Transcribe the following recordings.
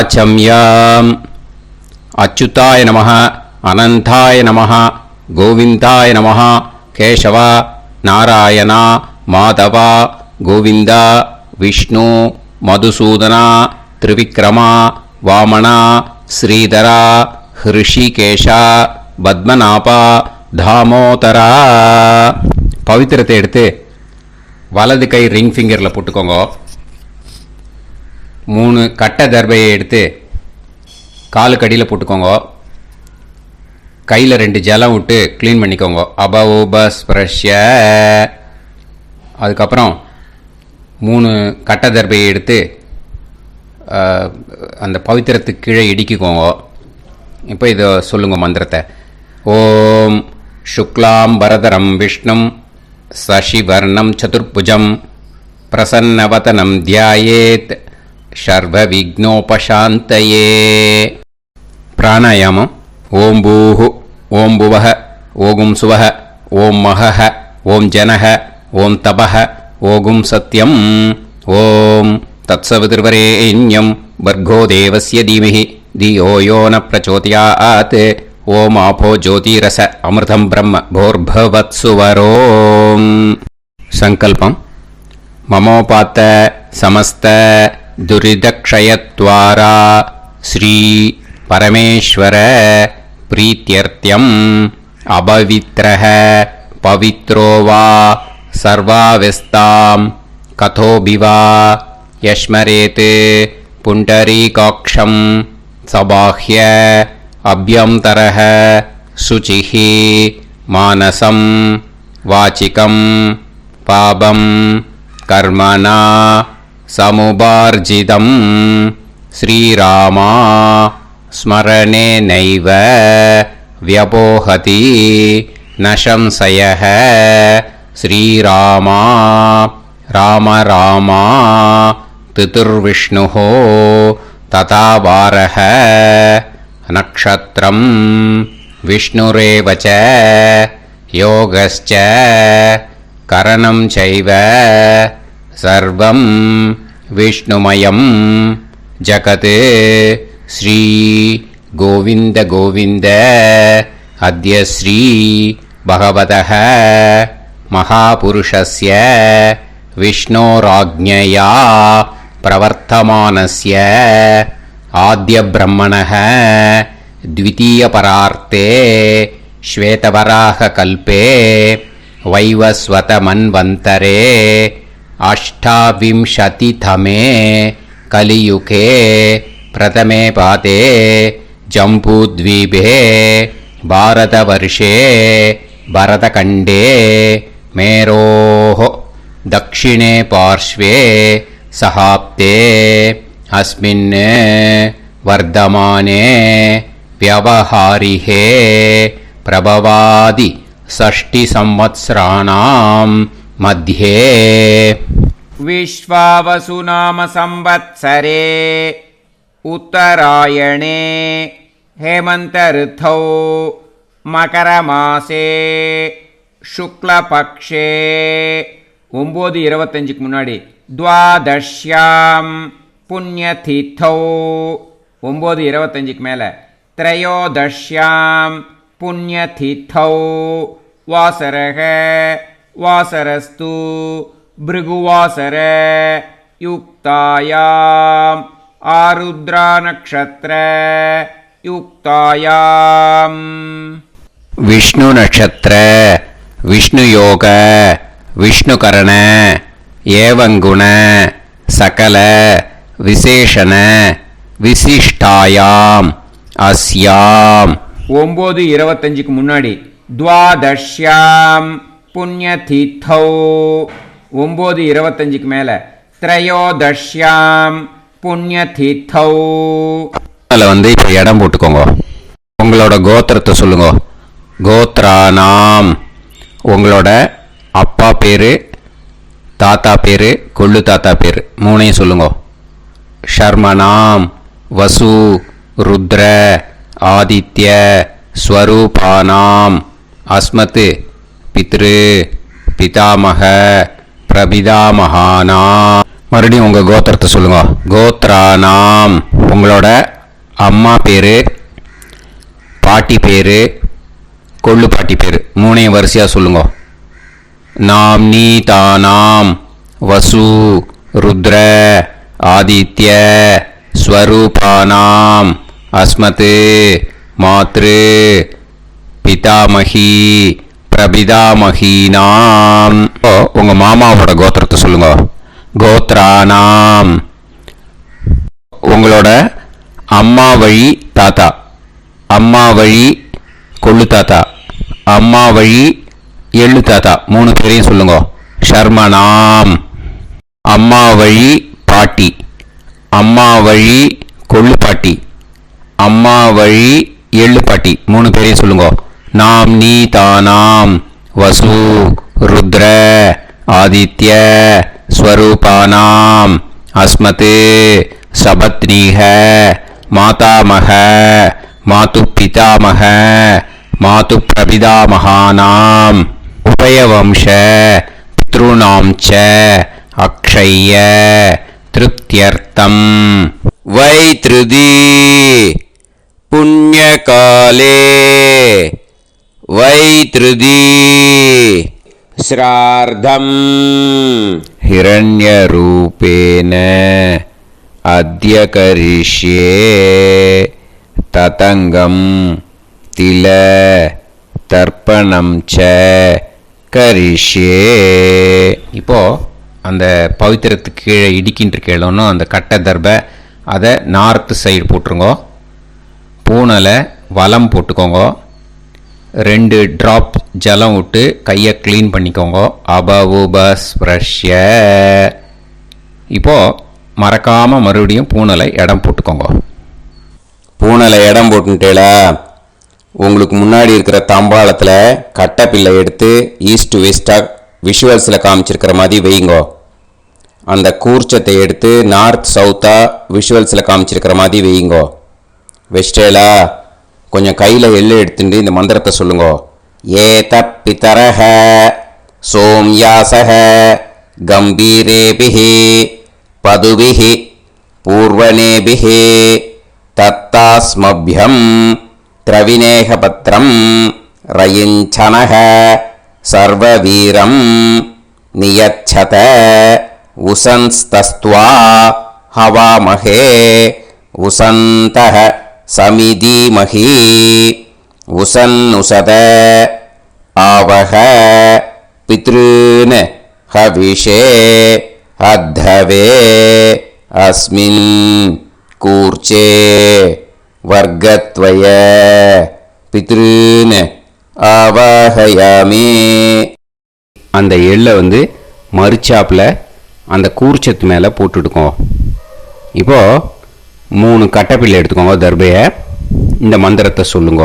वाचम्याम् अच्युताय नमः अनंताय नमः गोविंदाय नमः केशव नारायण माधव गोविंद विष्णु मधुसूदन त्रिविक्रम वामन श्रीधर ऋषिकेश पद्मनाभ தாமோதரா. பவித்திரத்தை எடுத்து வலது கை ரிங் ஃபிங்கரில் போட்டுக்கோங்க. 3 கட்டை தர்பையை எடுத்து காலுக்கடியில் போட்டுக்கோங்க. கையில் 2 ஜலம் விட்டு க்ளீன் பண்ணிக்கோங்க. அபோபஸ்பிரஷ்ய. அதுக்கப்புறம் 3 கட்டை தர்பையை எடுத்து அந்த பவித்திரத்துக்கு கீழே இடிக்கிக்கோங்க. இப்போ இதை சொல்லுங்க மந்திரத்தை. ஓம் शुक्लां वरदरं विष्णुं शशिवर्णं चतुर्भुजं प्रसन्नवदनं ध्यायेत् सर्वविघ्नोपशान्तये. प्राणायामम्. ओं भूः ओं भुवः ओं सुवः ओं महः ओं जनः ओं तपः ओं सत्यम् ओं तत्सवितुर्वरेण्यं भर्गो देवस्य धीमहि धियो यो न प्रचोदयात् ओम आपो ज्योतिरस अमृतं ब्रह्म भोर्भवत्सुवरों. संकल्पम. ममोपात समस्त दुरिदक्षयत्वारा श्री परमेश्वर प्रीत्यर्थ्यम् अपवित्रः पवित्रो वा सर्वावस्थां कथोभिवा यस्मरेत् पुण्डरीकाक्षं सबाह्य अभ्यंतरः शुचिः मानसं वाचिकं पापं कर्मणा समुपार्जितं श्रीरामा स्मरणेनैव व्यपोहति न संशयः. श्रीरामा राम राम पितुर्विष्णुः तथा वारः नक्षत्रं विष्णुरेव च योगश्च करणं चैव सर्वं विष्णुमयं जगत्. श्री गोविंद गोविंद. अद्य श्री भगवतः महापुरुषस्य विष्णोराज्ञया प्रवर्तमानस्य आद्य ब्रह्मणः द्वितीयपरार्थे श्वेतवराह कल्पे वैवस्वत मन्वन्तरे अष्टाविंशतितमे कलियुगे प्रथमे पादे जम्बूद्वीपे भारतवर्षे भरतखण्डे मेरोः दक्षिणे पार्श्वे सहाब्दे अस्मिन् वर्धमाने व्यवहारिहे प्रभवादि 6 संवत्सराणां मध्ये विश्वावसु नाम संवत्सरे उत्तरायणे हेमंत ऋतौ मकरमासे शुक्लपक्षे 9:25 முன்னாடி द्वादश्यां पुण्यतिथौ 9:25 மேலே त्रयोदश्यां पुण्यतिथौ वासरः वासरस्तु भृगुवासर युक्तायाम् आरुद्रा नक्षत्र युक्तायाम् विष्णु नक्षत्र विष्णु योग विष्णुकरण एवं गुण सकल विशेषण विशिष्टायाम अस्याम 9:25 முன்னாடி द्वादश्याम पुण्यतिथौ 9:25 மேலே त्रयोदश्याम पुण्यतिथौ. அதில் வந்து இப்போ இடம் போட்டுக்கோங்க. உங்களோட கோத்திரத்தை சொல்லுங்க. கோத்ரானாம் உங்களோட அப்பா பேர், தாத்தா பேர், கொள்ளு தாத்தா பேர் மூணையும் சொல்லுங்க. ஷர்மனாம் வசு ருத்ர ஆதித்ய ஸ்வரூபானாம் அஸ்மத் பித்ரு பிதாமக பிரபிதாமகானாம் மறுபடியும் உங்கள் கோத்திரத்தை சொல்லுங்க. கோத்ரானாம், உங்களோட அம்மா பேர், பாட்டி பேர், கொள்ளு பாட்டி பேர் மூணையும் வரிசையாக சொல்லுங்க. நாம்னி தானாம் வசு ருத்ர ஆதித்ய ஸ்வரூபானாம் அஸ்மத் மாத்ரு பிதாமகி பிரபிதாமகீனாம். உங்கள் மாமாவோட கோத்திரத்தை சொல்லுங்க. கோத்ரானாம், உங்களோட அம்மா வழி தாத்தா, அம்மா வழி கொள்ளு தாத்தா, அம்மா வழி எள்ளு தாத்தா மூணு பேரையும் சொல்லுங்க. ஷர்மனாம், அம்மா வழி பாட்டி, அம்மா வழி கொள்ளு பாட்டி, அம்மா வழி எள்ளு பாட்டி மூணு பேரையும் சொல்லுங்க. நாம் நீ தானாம் வசு ருத்ர ஆதித்ய ஸ்வரூபானாம் அஸ்மத் சபத்னீஹ மாதாமக மாது பிதாமக மாது பிரபிதாமகானாம் உபயவம்ச பித்ருணாம் ச அக்ஷய்ய திருப்தியர்த்தம் வைத்ருதி புண்ணியகாலே வைத்ருதி ஸ்ரார்த்தம் ஹிரண்யரூபேன அத்ய கரிஷ்யே ததங்கம் தில தர்ப்பணம் ச கரிஷ்யே. இப்போ அந்த பவித்திரத்துக்கு கீழே இடிக்கின்ற கீழோன்னு அந்த கட்டை தர்பை அதை நார்த்து சைடு போட்டுருங்கோ. பூனலை வலம் போட்டுக்கோங்க. 2 ட்ராப் ஜலம் விட்டு கையை க்ளீன் பண்ணிக்கோங்க. அபவுபஸ்ப்ரஷ்ய. இப்போது மறக்காமல் மறுபடியும் பூனலை இடம் போட்டுக்கோங்க. பூனலை இடம் போட்டுட்டேலா, உங்களுக்கு முன்னாடி இருக்கிற தாம்பாளத்தில் கட்டைப்பில்லை எடுத்து ஈஸ்ட் டு வெஸ்டாக விஷுவல்ஸில் காமிச்சிருக்கிற மாதிரி வைங்கோ. அந்த கூர்ச்சத்தை எடுத்து நார்த் சவுத்தாக விஷுவல்ஸில் காமிச்சிருக்கிற மாதிரி வைங்கோ. வெஸ்டேலா, கொஞ்சம் கையில் எள்ளு எடுத்துட்டு இந்த மந்திரத்தை சொல்லுங்கோ. ஏத பிதரஹ சோம்யாசஹ கம்பீரேபிஹி பதுபிஹி பூர்வனேபிஹி தத்தாஸ்மப்யம் திரவிநேகபத்ரம் ரயிஞ்சனஹ சர்வவீரம் நியச்சத உசன்ஸ்தஸ்த்வா ஹவாமஹே உசந்தஹ சமிதீமஹி உசன்னுசத ஆவஹ பித்ருன் ஹவிஷே அத்தவே அஸ்மின் கூர்ச்சே வர்க்கத்வய பித்ருன் ஆவாஹயாமி. அந்த எள்ளை மரிச்சாப்பில் அந்த கூர்ச்சத்து மேலே போட்டுட்டுக்கோங்க. இப்போது 3 கட்டைப்பிள்ளை எடுத்துக்கோங்க. தர்பையை இந்த மந்திரத்தை சொல்லுங்க.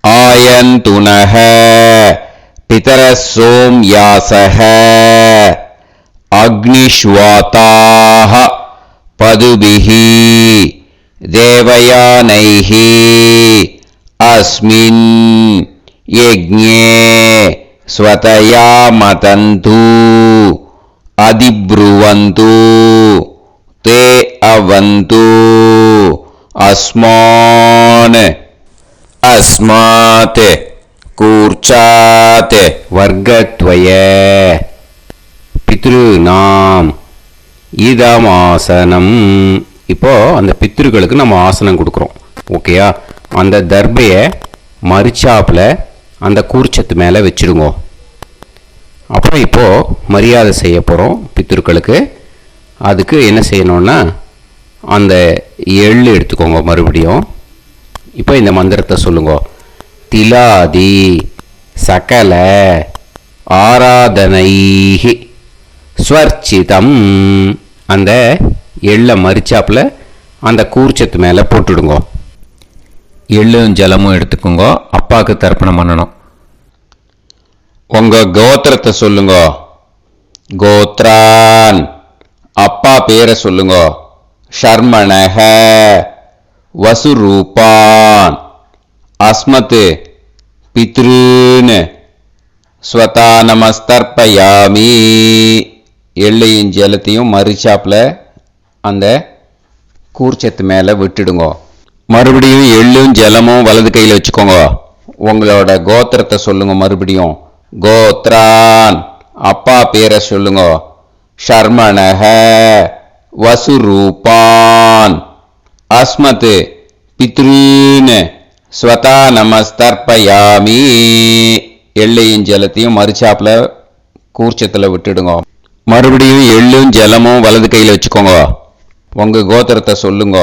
ஆயந்துனஹ பிதர சோம்யாசஹ அக்னிஷ்வாதாஹ பதுபிஹி தேவயானைஹி அஸ்மின் யஜ்ஞே ஸ்வதயா மதந்து அதிப்ருவந்து தே அவது அஸ்மான் அஸ்மாத் கூர்ச்சாத் வர்க்கத்வய பித்ருநாம் இதமாசனம். இப்போது அந்த பித்ருக்களுக்கு நம்ம ஆசனம் கொடுக்குறோம். ஓகேயா? அந்த தர்பையை மரிச்சாப்பில் அந்த கூர்ச்சத்து மேலே வச்சுடுங்க. அப்புறம் இப்போது மரியாதை செய்ய போகிறோம் பித்ருக்களுக்கு. அதுக்கு என்ன செய்யணும்னா அந்த எள்ளு எடுத்துக்கோங்க. மறுபடியும் இப்போ இந்த மந்திரத்தை சொல்லுங்க. திலாதி சகல ஆராதனைஹி ஸ்வர்ச்சிதம். அந்த எள்ளை மரிச்சாப்பில் அந்த கூர்ச்சத்து மேலே போட்டுடுங்க. எள்ளும் ஜலமும் எடுத்துக்கோங்க. அப்பாவுக்கு தர்ப்பணம் பண்ணணும். உங்கள் கோத்திரத்தை சொல்லுங்க. கோத்ரான், அப்பா பேரை சொல்லுங்க. ஷர்மணஹ வசுரூபான் அஸ்மத் பித்ருன் ஸ்வதா நமஸ்தர்ப்பயாமி. எள்ளையும் ஜலத்தையும் மறிச்சாப்பில் அந்த கூர்ச்சத்து மேலே விட்டுடுங்க. மறுபடியும் எள்ளும் ஜலமும் வலது கையில் வச்சுக்கோங்க. உங்களோட கோத்திரத்தை சொல்லுங்க. மறுபடியும் கோத்ரான், அப்பா பேரை சொல்லுங்க. ஷர்மணஹ, வசுரூபான், அஸ்மத், பித்ருன், ஸ்வதா நமஸ்தர்ப்பயாமி. எள்ளையும் ஜலத்தையும் மறுச்சாப்பில் கூர்ச்சத்தில் விட்டுடுங்க. மறுபடியும் எள்ளும் ஜலமும் வலது கையில் வச்சுக்கோங்க. உங்க கோத்திரத்தை சொல்லுங்க.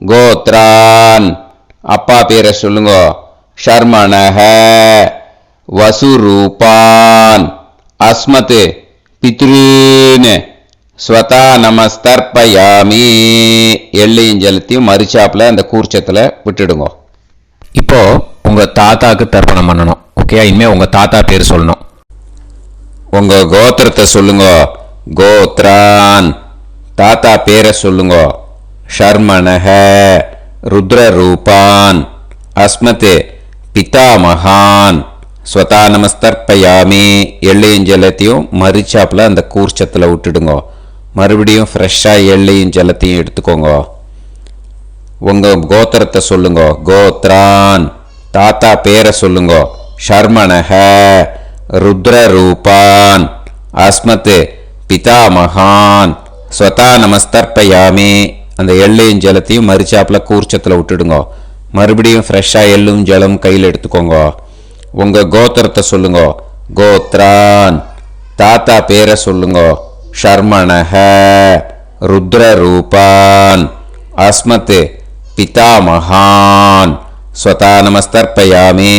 கோத்ரான், அப்பா பேரை சொல்லுங்க. ஷர்மணஹ, வசுரூபான், அஸ்மத், பித்ருன், ஸ்வதா நமஸ்தர்ப்பயாமி. எள்ளையும் ஜலத்தையும் மறுச்சாப்பில் அந்த கூர்ச்சத்தில் விட்டுடுங்க. இப்போ உங்க தாத்தாக்கு தர்ப்பணம் பண்ணணும். ஓகே, இனிமே உங்க தாத்தா பேர் சொல்லணும். உங்க கோத்திரத்தை சொல்லுங்க. கோத்ரான், தாத்தா பேரை சொல்லுங்க. ஷர்மணஹ, ருத்ரரூபான், அஸ்மத், பிதாமகான், ஸ்வதா நமஸ்தர்ப்பயாமி. எள்ளையும் ஜலத்தையும் மறிச்சாப்பில் அந்த கூர்ச்சத்தில் விட்டுடுங்க. மறுபடியும் ஃப்ரெஷ்ஷாக எள்ளையும் ஜலத்தையும் எடுத்துக்கோங்க. உங்கள் கோத்திரத்தை சொல்லுங்க. கோத்ரான், தாத்தா பேரை சொல்லுங்க. ஷர்மணஹ, ருத்ரரூபான், அஸ்மத், பிதாமகான், ஸ்வதா நமஸ்தர்ப்பயாமி. அந்த எள்ளையும் ஜலத்தையும் மறிச்சாப்பில் கூர்ச்சத்தில் விட்டுடுங்க. மறுபடியும் ஃப்ரெஷ்ஷாக எள்ளும் ஜலம் கையில் எடுத்துக்கோங்க. உங்கள் கோத்திரத்தை சொல்லுங்க. கோத்ரான், தாத்தா பேரை சொல்லுங்க. ஷர்மணஹ, ருத்ரரூபான், அஸ்மத், பிதாமகான், ஸ்வதா நமஸ்தர்ப்பயாமி.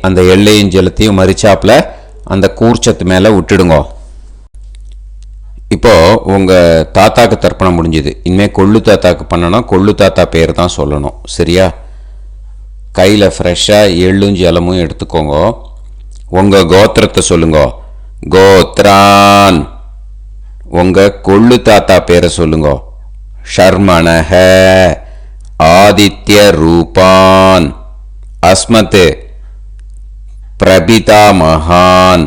அந்த எள்ளையும் ஜலத்தையும் மறிச்சாப்பில் அந்த கூர்ச்சத்து மேலே விட்டுடுங்க. இப்போ உங்கள் தாத்தாக்கு தர்ப்பணம் முடிஞ்சுது. இனிமேல் கொள்ளு தாத்தாக்கு பண்ணணும். கொள்ளு தாத்தா பேர் தான் சொல்லணும். சரியா? கையில் ஃப்ரெஷ்ஷாக எள்ளும் ஜலமும் எடுத்துக்கோங்க. உங்கள் கோத்திரத்தை சொல்லுங்க. கோத்ரான், உங்கள் கொள்ளு தாத்தா பேரை சொல்லுங்க. ஷர்மணஹ, ஆதித்ய ரூபான், அஸ்மத், பிரபிதாமகான்,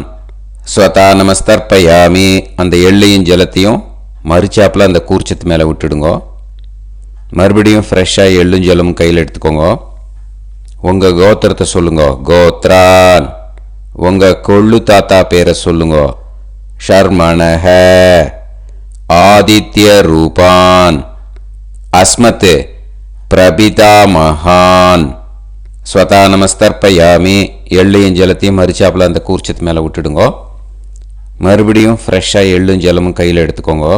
ஸ்வதா நமஸ்தர்ப்பயாமி. அந்த எள்ளையும் ஜலத்தையும் மறிச்சாப்பில் அந்த கூர்ச்சத்து மேலே விட்டுடுங்க. மறுபடியும் ஃப்ரெஷ்ஷாக எள்ளும் ஜலமும் கையில் எடுத்துக்கோங்க. உங்கள் கோத்திரத்தை சொல்லுங்க. கோத்ரான், உங்கள் கொள்ளு தாத்தா பேரை சொல்லுங்க. ஷர்மணஹ, ஆதித்ய ரூபான், அஸ்மத், பிரபிதாமகான், ஸ்வதா நமஸ்தர்ப்பயாமி. எள்ளையும் ஜலத்தையும் மறிச்சாப்பில் அந்த கூர்ச்சத்து மேலே விட்டுடுங்க. மறுபடியும் ஃப்ரெஷ்ஷாக எள்ளும் ஜலமும் கையில் எடுத்துக்கோங்க.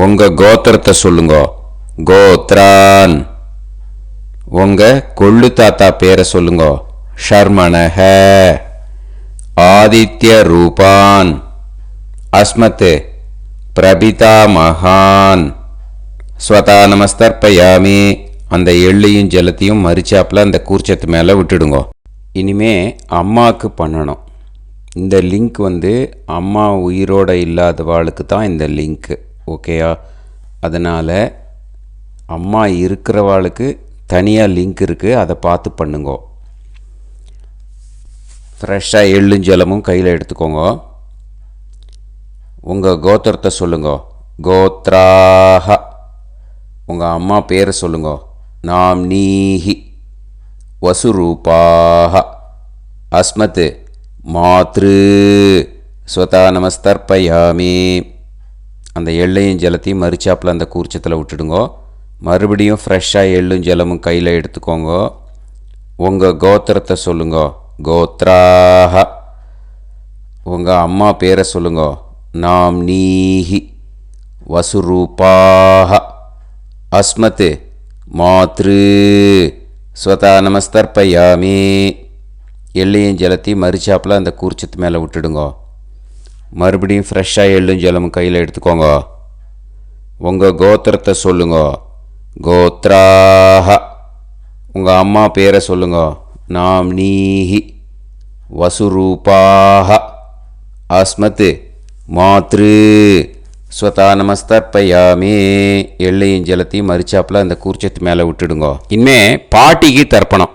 உங்கள் கோத்திரத்தை சொல்லுங்க. கோத்ரான், உங்கள் கொள்ளு தாத்தா பேரை சொல்லுங்க. ஷர்மணஹ, ஆதித்ய ரூபான், அஸ்மத், பிரபிதாமகான், ஸ்வதா நமஸ்தர்ப்பயாமி. அந்த எள்ளையும் ஜலத்தையும் மறிச்சாப்பில் அந்த கூர்ச்சத்து மேலே விட்டுடுங்க. இனிமே அம்மாவுக்கு பண்ணணும். இந்த லிங்க் அம்மா உயிரோடு இல்லாதவாளுக்கு தான் இந்த லிங்க்கு. ஓகேயா? அதனால் அம்மா இருக்கிறவாளுக்கு தனியாக லிங்க் இருக்குது. அதை பார்த்து பண்ணுங்க. ஃப்ரெஷ்ஷாக எள்ளும் ஜலமும் கையில் எடுத்துக்கோங்க. உங்கள் கோத்திரத்தை சொல்லுங்க. கோத்ராஹ, உங்கள் அம்மா பேரை சொல்லுங்க. நாம்னீஹி, வசுரூபாஹ, அஸ்மத், மாத்ரு, ஸ்வதா நமஸ்தர்ப்பயாமி. அந்த எள்ளையும் ஜலத்தையும் மறிச்சாப்பில் அந்த கூர்ச்சத்தில் விட்டுடுங்க. மறுபடியும் ஃப்ரெஷ்ஷாக எள்ளும் ஜலமும் கையில் எடுத்துக்கோங்க. உங்கள் கோத்திரத்தை சொல்லுங்க. கோத்ராஹ, உங்கள் அம்மா பேரை சொல்லுங்க. நாம்னீஹி, வசுரூபாஹ, அஸ்மத், மாத்ரு, ஸ்வதா நமஸ்தர்ப்பயாமி. எள்ளையும் ஜலத்தையும் மறிச்சாப்பில் அந்த கூர்ச்சத்து மேலே விட்டுடுங்க. மறுபடியும் ஃப்ரெஷ்ஷாக எள்ளும் ஜலமும் கையில் எடுத்துக்கோங்க. உங்கள் கோத்திரத்தை சொல்லுங்க. கோத்ராஹ, உங்கள் அம்மா பேரை சொல்லுங்க. நாம்னீஹி, வசுரூபாஹ, அஸ்மத், மாத்ரு, ஸ்வதா நமஸ்தர்ப்பயாமி. எள்ளையும் ஜலத்தையும் மறிச்சாப்பில் அந்த கூர்ச்சத்து மேலே விட்டுடுங்க. இனிமே பாட்டிக்கு தர்ப்பணம்.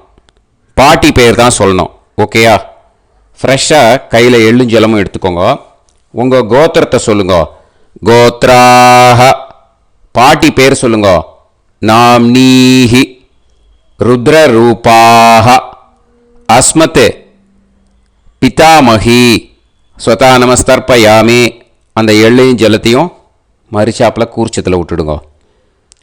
பாட்டி பேர் தான் சொல்லணும். ஓகேயா? ஃப்ரெஷ்ஷாக கையில் எள்ளும் ஜலமும் எடுத்துக்கோங்க. உங்கள் கோத்திரத்தை சொல்லுங்க. கோத்ராஹ. பாட்டி பேர் சொல்லுங்க. நாம்னீஹி. ருத்ரரூபாஹ. அஸ்மத் பிதாமகி. ஸ்வதா நமஸ்தர்ப்பயாமி. அந்த எள்ளையும் ஜலத்தையும் மரிச்சாப்பில் கூர்ச்சத்தில் விட்டுடுங்க.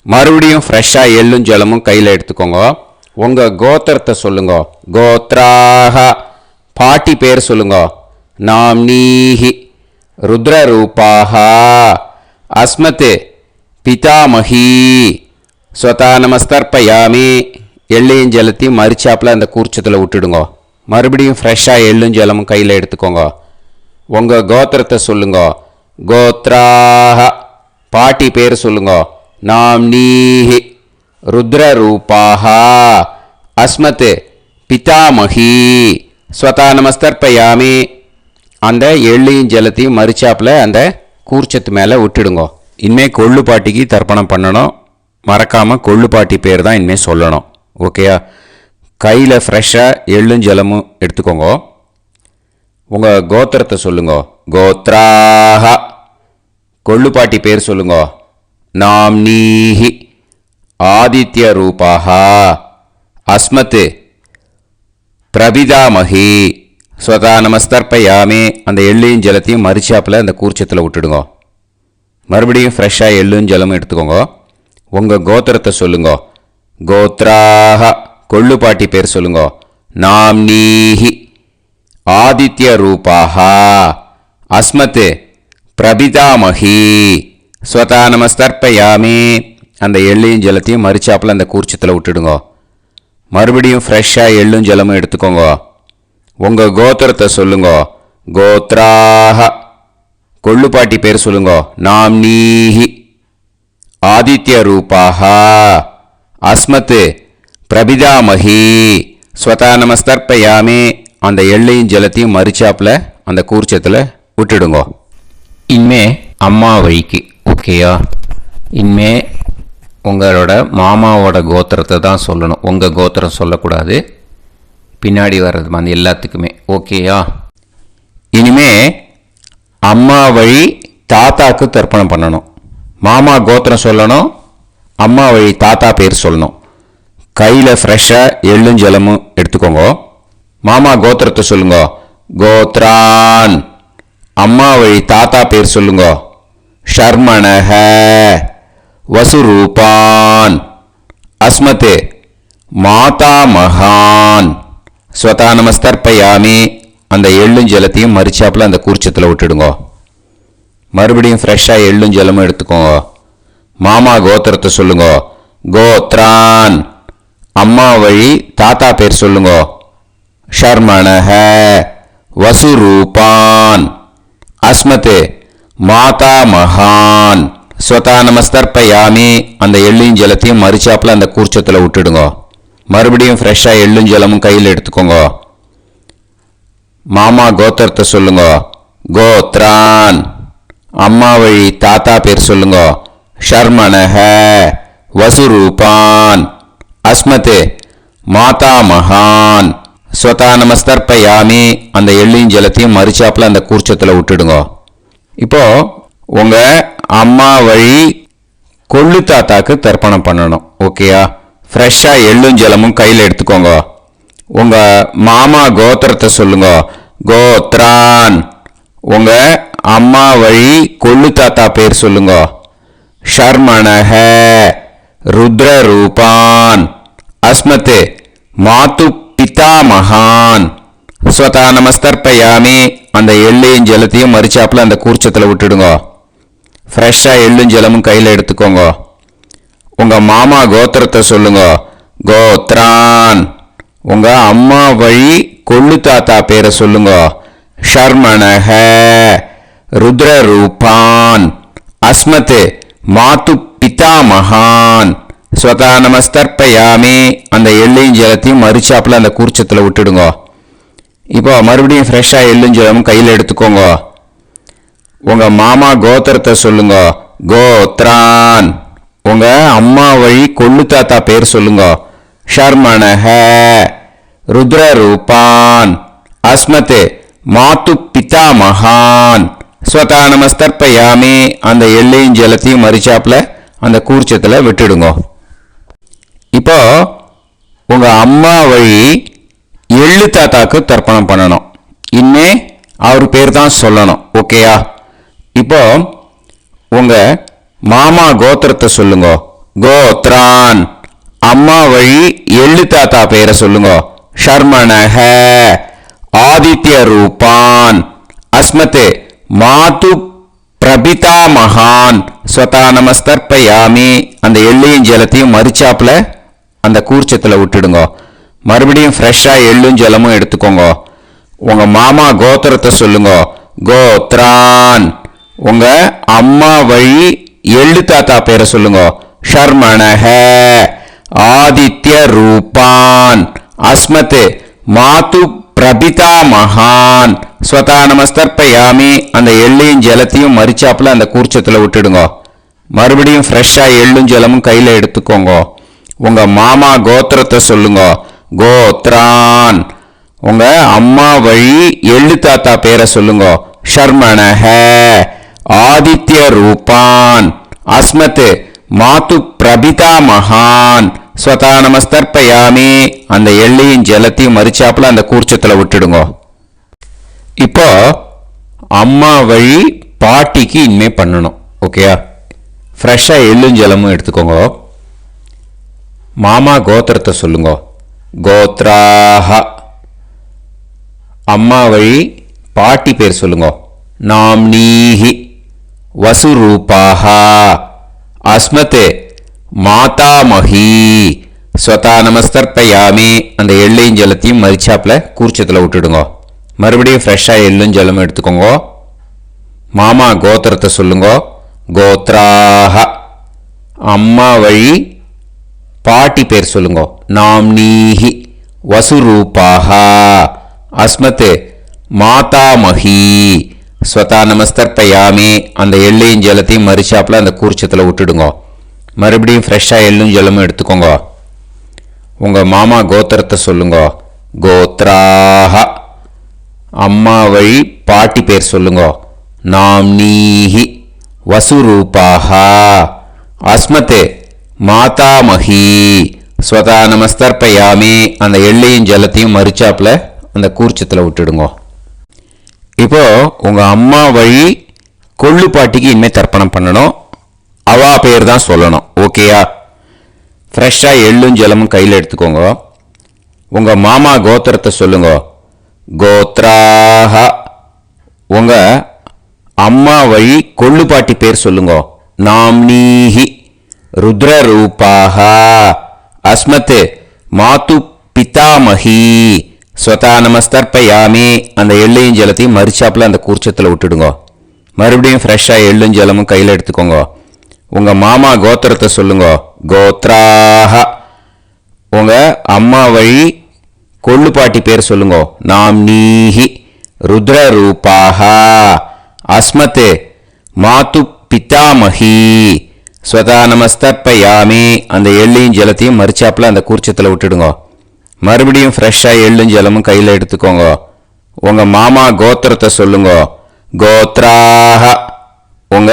மறுபடியும் ஃப்ரெஷ்ஷாக எள்ளும் ஜலமும் கையில் எடுத்துக்கோங்க. உங்கள் கோத்திரத்தை சொல்லுங்க. கோத்ராஹ. பாட்டி பேர் சொல்லுங்க. நாம்னீஹி. ருத்ரரூபாஹ. அஸ்மத் பிதாமகி. ஸ்வதா நமஸ்தர்ப்பயாமி. எள்ளையும் ஜலத்தையும் மரிச்சாப்பில் அந்த கூர்ச்சத்தில் விட்டுடுங்க. மறுபடியும் ஃப்ரெஷ்ஷாக எள்ளும் ஜலமும் கையில் எடுத்துக்கோங்க. உங்கள் கோத்திரத்தை சொல்லுங்க. கோத்ராஹ. பாட்டி பேர் சொல்லுங்க. நாம்னீஹி. ருத்ரரூபாஹ. அஸ்மத் பிதாமகி. ஸ்வதா நமஸ்தர்ப்பயாமி. அந்த எள்ளையும் ஜலத்தையும் மரிச்சாப்பில் அந்த கூர்ச்சத்து மேலே விட்டுடுங்க. இனிமேல் கொள்ளு பாட்டிக்கு தர்ப்பணம் பண்ணணும். மறக்காமல் கொள்ளு பாட்டி பேர் தான் இனிமேல் சொல்லணும். ஓகேயா? கையில் ஃப்ரெஷ்ஷாக எள்ளும் ஜலமும் எடுத்துக்கோங்க. உங்கள் கோத்திரத்தை சொல்லுங்க. கோத்ராஹ. கொள்ளு பாட்டி பேர் சொல்லுங்க. நாம்னீஹி. ஆதித்ய ரூபாஹ. அஸ்மத் பிரபிதாமகி. ஸ்வதா நமஸ்தர்ப்பயாமி. அந்த எள்ளையும் ஜலத்தையும் மரிச்சாப்பில் அந்த கூர்ச்சத்தில் விட்டுடுங்க. மறுபடியும் ஃப்ரெஷ்ஷாக எள்ளும் ஜலமும் எடுத்துக்கோங்க. உங்கள் கோத்திரத்தை சொல்லுங்க. கோத்ராஹ. கொள்ளு பாட்டி பேர் சொல்லுங்க. நாம்னீஹி. ஆதித்ய ரூபாஹ. அஸ்மத் பிரபிதாமகி. ஸ்வதா நமஸ்தர்ப்பயாமி. அந்த எள்ளையும் ஜலத்தையும் மரிச்சாப்பில் அந்த கூர்ச்சத்தில் விட்டுடுங்க. மறுபடியும் ஃப்ரெஷ்ஷாக எள்ளும் ஜலமும் எடுத்துக்கோங்க. உங்கள் கோத்திரத்தை சொல்லுங்க. கோத்ராஹ. கொள்ளு பாட்டி பேர் சொல்லுங்க. நாம்னீஹி. ஆதித்ய ரூபாஹ. அஸ்மத் பிரபிதாமகி. ஸ்வதா நமஸ்தர்ப்பயாமி. அந்த எள்ளையும் ஜலத்தையும் மரிச்சாப்பில் அந்த கூர்ச்சத்தில் விட்டுடுங்க. இனிமே அம்மா வழிக்கு. ஓகேயா? இனிமே உங்களோட மாமாவோட கோத்திரத்தை தான் சொல்லணும். உங்கள் கோத்திரம் சொல்லக்கூடாது. பின்னாடி வர்றது வந்து எல்லாத்துக்குமே. ஓகேயா? இனிமே அம்மா வழி தாத்தாக்கு தர்ப்பணம் பண்ணணும். மாமா கோத்திரம் சொல்லணும். அம்மா வழி தாத்தா பேர் சொல்லணும். கையில் ஃப்ரெஷ்ஷாக எள்ளும் ஜலமும் எடுத்துக்கோங்க. மாமா கோத்திரத்தை சொல்லுங்க. கோத்ரான். அம்மா வழி தாத்தா பேர் சொல்லுங்க. ஷர்மணஹ. வசுரூபான். அஸ்மத் மாதாமகான். ஸ்வதா நமஸ்தர்ப்பயாமி. அந்த எள்ளும் ஜலத்தையும் மரிச்சாப்பில் அந்த கூர்ச்சத்தில் விட்டுடுங்க. மறுபடியும் ஃப்ரெஷ்ஷாக எள்ளும் ஜலமும் எடுத்துக்கோங்க. மாமா கோத்திரத்தை சொல்லுங்க. கோத்ரான். அம்மா வழி தாத்தா பேர் சொல்லுங்க. ஷர்மணஹ. வசுரூபான். அஸ்மத் மாதாமகான். ஸ்வதா நமஸ்தர்ப்பயாமி. அந்த எள்ளையும் ஜலத்தையும் மரிச்சாப்பில் அந்த கூர்ச்சத்தில் விட்டுடுங்க. மறுபடியும் ஃப்ரெஷ்ஷாக எள்ளும் ஜலமும் கையில் எடுத்துக்கோங்க. மாமா கோத்திரத்தை சொல்லுங்க. கோத்ரான். அம்மா வழி தாத்தா பேர் சொல்லுங்க. ஷர்மணஹ. வசுரூபான். அஸ்மத் மாதாமகான். ஸ்வதா நமஸ்தர்ப்பயாமி. அந்த எள்ளையும் ஜலத்தையும் மரிச்சாப்பில் அந்த கூர்ச்சத்தில் விட்டுடுங்க. இப்போ உங்கள் அம்மா வழி கொள்ளு தாத்தாக்கு தர்ப்பணம் பண்ணணும். ஓகேயா? ஃப்ரெஷ்ஷாக எள்ளும் ஜலமும் கையில் எடுத்துக்கோங்க. உங்கள் மாமா கோத்திரத்தை சொல்லுங்க. கோத்ரான். உங்கள் அம்மா வழி கொள்ளு தாத்தா பேர் சொல்லுங்க. ஷர்மணஹ. ருத்ரரூபான். அஸ்மத் மாது பிதாமகான். ஸ்வதா நமஸ்தர்ப்பயாமி. அந்த எள்ளையும் ஜலத்தையும் மரிச்சாப்பில் அந்த கூர்ச்சத்தில் விட்டுடுங்க. ஃப்ரெஷ்ஷாக எள்ளும் ஜலமும் கையில் எடுத்துக்கோங்க. உங்கள் மாமா கோத்திரத்தை சொல்லுங்க. கோத்ரான். உங்கள் அம்மா வழி கொள்ளு தாத்தா பேரை சொல்லுங்க. ஷர்மணஹ. ருத்ரரூபான். அஸ்மத் மாது பிதாமகான். ஸ்வதா நமஸ்தர்ப்பயாமி. அந்த எள்ளையும் ஜலத்தையும் மரிச்சாப்பில் அந்த கூர்ச்சத்தில் விட்டுடுங்க. இப்போ மறுபடியும் ஃப்ரெஷ்ஷாக எள்ளும் ஜலமும் கையில் எடுத்துக்கோங்க. உங்கள் மாமா கோத்திரத்தை சொல்லுங்க. கோத்ரான். உங்கள் அம்மா வழி கொள்ளு தாத்தா பேர் சொல்லுங்க. ஷர்மணஹ. ருத்ரரூபான். அஸ்மத் மாது பிதாமகான். ஸ்வதா நமஸ்தர்ப்பயாமி அந்த எள்ளையும் ஜலத்தையும் மறிச்சாப்புல அந்த கூர்ச்சத்தில் விட்டுடுங்க. இப்போ உங்க அம்மா வழி எள்ளு தாத்தாக்கு தர்ப்பணம் பண்ணணும். இனிமே அவர் பேர் தான் சொல்லணும். ஓகேயா? இப்போ உங்க மாமா கோத்திரத்தை சொல்லுங்க. கோத்ரான். அம்மா வழி எள்ளு தாத்தா பேரை சொல்லுங்க. ஷர்மணஹ ஆதித்ய ரூபான் அஸ்மதே மாது பிரபிதா மகான் ஸ்வதா நமஸ்தர்ப்பயாமி அந்த எள்ளையும் ஜலத்தையும் மறிச்சாப்புல அந்த கூர்ச்சத்தில் விட்டுடுங்க. மறுபடியும் ஃப்ரெஷ்ஷாக எள்ளும் ஜலமும் எடுத்துக்கோங்க. உங்க மாமா கோத்திரத்தை சொல்லுங்க. கோத்ரான். உங்க அம்மா வழி எள்ளு தாத்தா பேரை சொல்லுங்க. ஷர்மணஹ ஆதித்ய ரூபான் அஸ்மதே மாது பிரபிதா மகான் ஸ்வதா நமஸ்தர்ப்பயாமி அந்த எள்ளையும் ஜலத்தையும் மறிச்சாப்புல அந்த கூர்ச்சத்தில் விட்டுடுங்க. மறுபடியும் ஃப்ரெஷ்ஷாக எள்ளும் ஜலமும் கையில் எடுத்துக்கோங்க. உங்க மாமா கோத்திரத்தை சொல்லுங்க. கோத்ரான். உங்க அம்மா வழி எள்ளு தாத்தா பேரை சொல்லுங்க. ஷர்மணஹ ஆதித்ய ரூபான் அஸ்மத் மாது பிரபிதா மகான் ஸ்வதா நமஸ்தர்ப்பயாமி அந்த எள்ளையும் ஜலத்தையும் மறிச்சாப்புல அந்த கூர்ச்சத்தில் விட்டுடுங்க. இப்போ அம்மா வழி பாட்டிக்கு இனிமே பண்ணணும். ஓகேயா? ஃப்ரெஷ்ஷாக எள்ளும் ஜலமும் எடுத்துக்கோங்க. மாமா கோத்திரத்தை சொல்லுங்க. கோத்ராஹ. அம்மா வழி பாட்டி பேர் சொல்லுங்க. நாம்னீஹி வசுரூபாஹ அஸ்மதே மாதாமஹி ஸ்வதா நமஸ்தர்ப்பயாமி அந்த எள்ளையும் ஜலத்தையும் மறிச்சாப்புல கூர்ச்சத்தில் விட்டுடுங்க. மறுபடியும் ஃப்ரெஷ்ஷாக எள்ளும் ஜலமும் எடுத்துக்கோங்க. மாமா கோத்திரத்தை சொல்லுங்க. கோத்ராஹ. அம்மா வழி பாட்டி பேர் சொல்லுங்க. நாம்னீஹி வசுரூபாஹ அஸ்மத் மாதாமஹி ஸ்வதா நமஸ்தர்ப்பயாமி அந்த எள்ளையும் ஜலத்தையும் மறிச்சாப்புல அந்த கூர்ச்சத்தில் விட்டுடுங்க. மறுபடியும் ஃப்ரெஷ்ஷாக எள்ளும் ஜலமும் எடுத்துக்கோங்க. உங்கள் மாமா கோத்திரத்தை சொல்லுங்க. கோத்ராஹ. அம்மா வழி பாட்டி பேர் சொல்லுங்க. நாம்னீஹி வசுரூபாஹ அஸ்மத் மாதாமஹி ஸ்வதா நமஸ்தர்ப்பயாமி அந்த எள்ளையும் ஜலத்தையும் மறிச்சாப்புல அந்த கூர்ச்சத்தில் விட்டுடுங்க. இப்போ உங்க அம்மா வழி கொள்ளு பாட்டிக்கு இனிமேல் தர்ப்பணம் பண்ணணும். அவா பேர் தான் சொல்லணும். ஓகேயா? ஃப்ரெஷ்ஷாக எள்ளும் ஜலமும் கையில் எடுத்துக்கோங்க. உங்க மாமா கோத்திரத்தை சொல்லுங்க. கோத்ராஹ. உங்க அம்மா வழி கொள்ளு பாட்டி பேர் சொல்லுங்க. நாம்னீஹி ருத்ரரூபாஹ அஸ்மத் மாது பிதாமஹி ஸ்வதா நமஸ்தர்ப்பயாமி அந்த எள்ளையும் ஜலத்தையும் மறிச்சாப்புல அந்த கூர்ச்சத்தில் விட்டுடுங்க. மறுபடியும் ஃப்ரெஷ்ஷாக எள்ளும் ஜலமும் கையில் எடுத்துக்கோங்க. உங்க மாமா கோத்திரத்தை சொல்லுங்க. கோத்ராஹ. உங்க அம்மா வழி கொள்ளு பாட்டி பேர் சொல்லுங்க. நாம்னீஹி ருத்ரரூபாஹ அஸ்மத் மாது பிதாமஹி ஸ்வதா நமஸ்தர்ப்பயாமி அந்த எள்ளையும் ஜலத்தையும் மறிச்சாப்புல அந்த கூர்ச்சத்தில் விட்டுடுங்க. மறுபடியும் ஃப்ரெஷ்ஷாக எள்ளும் ஜலமும் கையில் எடுத்துக்கோங்க. உங்க மாமா கோத்திரத்தை சொல்லுங்க. கோத்ராஹ. உங்க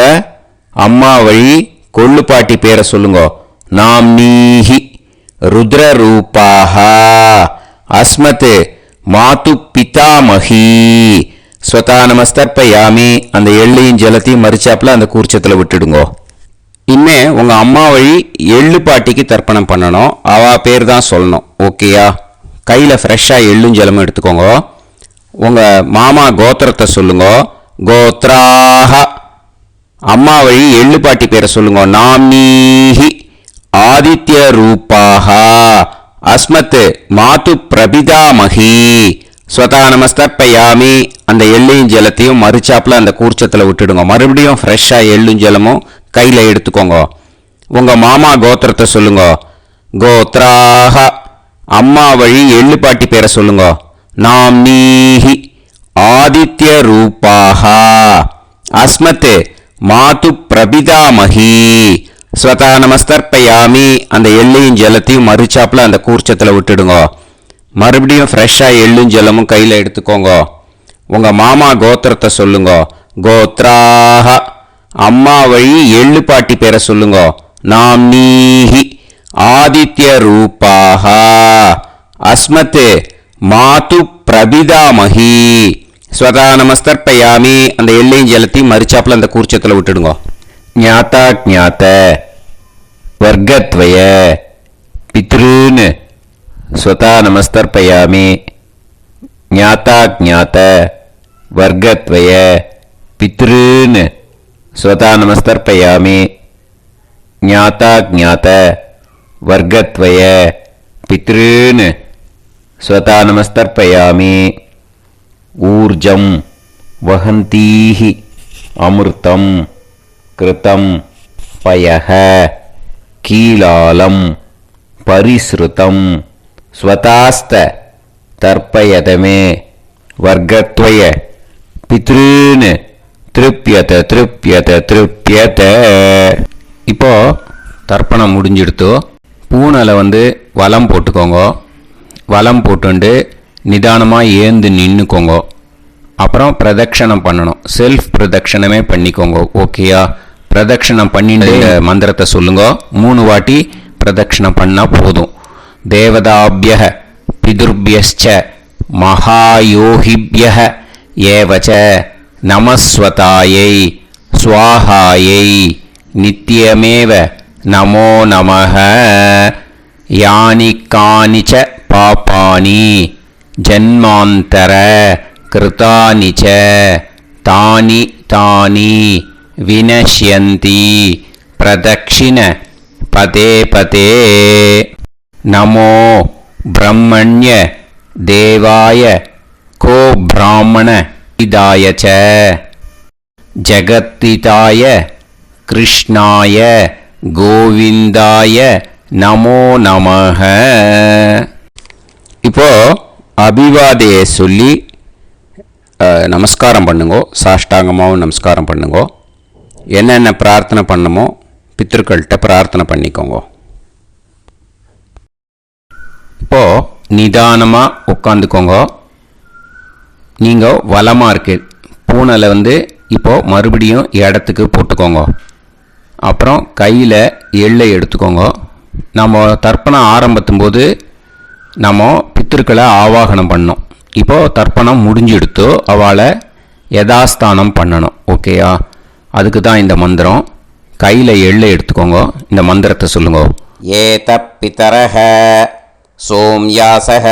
அம்மா வழி கொள்ளு பாட்டி பேரை சொல்லுங்க. நாம்னீஹி ருத்ரரூபாஹ அஸ்மத் மாது பிதாமஹி ஸ்வதா நமஸ்தர்ப்பயாமி அந்த எள்ளையும் ஜலத்தையும் மறிச்சாப்புல அந்த கூர்ச்சத்தில் விட்டுடுங்க. இனிமே உங்க அம்மா வழி எள்ளு பாட்டிக்கு தர்ப்பணம் பண்ணணும். அவ பேர் தான் சொல்லணும். ஓகேயா? கையில் ஃப்ரெஷ்ஷாக எள்ளும் ஜலமும் எடுத்துக்கோங்க. உங்க மாமா கோத்திரத்தை சொல்லுங்க. கோத்ராஹ. அம்மா வழி எள்ளு பாட்டி பேரை சொல்லுங்க. நாம்னீஹி ஆதித்ய ரூபாஹ அஸ்மத் மாது பிரபிதாமஹி ஸ்வதா நமஸ்தர்ப்பயாமி அந்த எள்ளையும் ஜலத்தையும் மறிச்சாப்புல அந்த கூர்ச்சத்தில் விட்டுடுங்க. மறுபடியும் ஃப்ரெஷ்ஷாக எள்ளும் ஜலமும் கையில் எடுத்துக்கோங்க. உங்க மாமா கோத்திரத்தை சொல்லுங்க. கோத்ராஹ. அம்மா வழி எள்ளு பாட்டி பேரை சொல்லுங்க. நாம்னீஹி ஆதித்ய ரூபாஹ அஸ்மத் மாது பிரபிதாமஹி ஸ்வதா நமஸ்தர்ப்பயாமி அந்த எள்ளையும் ஜலத்தையும் மறிச்சாப்புல அந்த கூர்ச்சத்தில் விட்டுடுங்க. மறுபடியும் ஃப்ரெஷ்ஷாக எள்ளும் ஜலமும் கையில் எடுத்துக்கோங்க. உங்க மாமா கோத்திரத்தை சொல்லுங்க. கோத்ராஹ அம்மா வழி எள்ளு பாட்டி பேரை சொல்லுங்கோ. நாம்னீஹி ஆதித்ய ரூபாஹ அஸ்மத் மாது பிரபிதாமஹி ஸ்வதா நமஸ்தர்ப்பயாமி. அந்த எள்ளையும் ஜலத்தையும் மறிச்சாப்புல அந்த கூர்ச்சத்தில் விட்டுடுங்க. ஞாதா ஜாத்த வர்க்கத்வய பித்ருன் ஸ்வதா நமஸ்தர்ப்பயாமி. ஞாதா ஜாத்த வர்க்கத்வய பித்ருன் ஸ்வதா நமஸ்தர்ப்பயாமி. ஞாதா ஜாத்த வர்க்கத்வய பித்ருன் ஸ்வதா நமஸ்தர்ப்பயாமி. ஊர்ஜம் வஹந்தீஹி அமிர்தம் கிருதம் பயஹ கீலாலம் பரிஸ்ருதம் ஸ்வதாஸ்த தர்ப்பயதமே வர்க்கத்வய பித்ருன் திருப்யத திருப்யத திருப்யத. இப்போ தர்ப்பணம் முடிஞ்சிடுத்தோ. பூனலை வலம் போட்டுக்கோங்க. வலம் போட்டுண்டு நிதானமாக ஏந்து நின்றுக்கோங்க. அப்புறம் பிரதட்சணம் பண்ணணும். செல்ஃப் பிரதட்சணமே பண்ணிக்கோங்க. ஓகேயா? பிரதட்சணம் பண்ணிட்டு மந்திரத்தை சொல்லுங்க. 3 வாட்டி பிரதட்சணம் பண்ணால் போதும். தேவதாபிய பிதுர்பியஸ்ச மகாயோகிபிய ஏவச்ச நமஸ்வதாயை ஸ்வாஹாயை நித்யமேவ நமோ நமஹ. யானி கானிச்ச பாபானி ஜன்மாந்தர கிருதானி ச தானி தானி வினஷ்யந்தி பிரதக்ஷிண பதே பதே. நமோ பிரம்மண்ய தேவாய கோ பிராமண இதாய ச ஜகத்திதாய கிருஷ்ணாய கோவிந்தாய நமோ நமஹ. இப்போ அபிவாதையை சொல்லி நமஸ்காரம் பண்ணுங்கோ. சாஷ்டாங்கமாகவும் நமஸ்காரம் பண்ணுங்கோ. என்னென்ன பிரார்த்தனை பண்ணமோ பித்ருக்கள்கிட்ட பிரார்த்தனை பண்ணிக்கோங்க. இப்போ நிதானமாக உட்காந்துக்கோங்க. நீங்கள் வலமாக இருக்கு பூனலை இப்போது மறுபடியும் இடத்துக்கு போட்டுக்கோங்க. அப்புறம் கையில் எள்ளை எடுத்துக்கோங்க. நம்ம தர்ப்பணம் ஆரம்பித்தும் போது நம்ம பித்திருக்களை ஆவாகனம் பண்ணோம். இப்போது தர்ப்பணம் முடிஞ்செடுத்து அவளை யதாஸ்தானம் பண்ணணும். ஓகேயா? அதுக்கு தான் இந்த மந்திரம். கையில் எள்ளை எடுத்துக்கோங்க. இந்த மந்திரத்தை சொல்லுங்க. ஏத பிதரஹ சோம்யாசஹ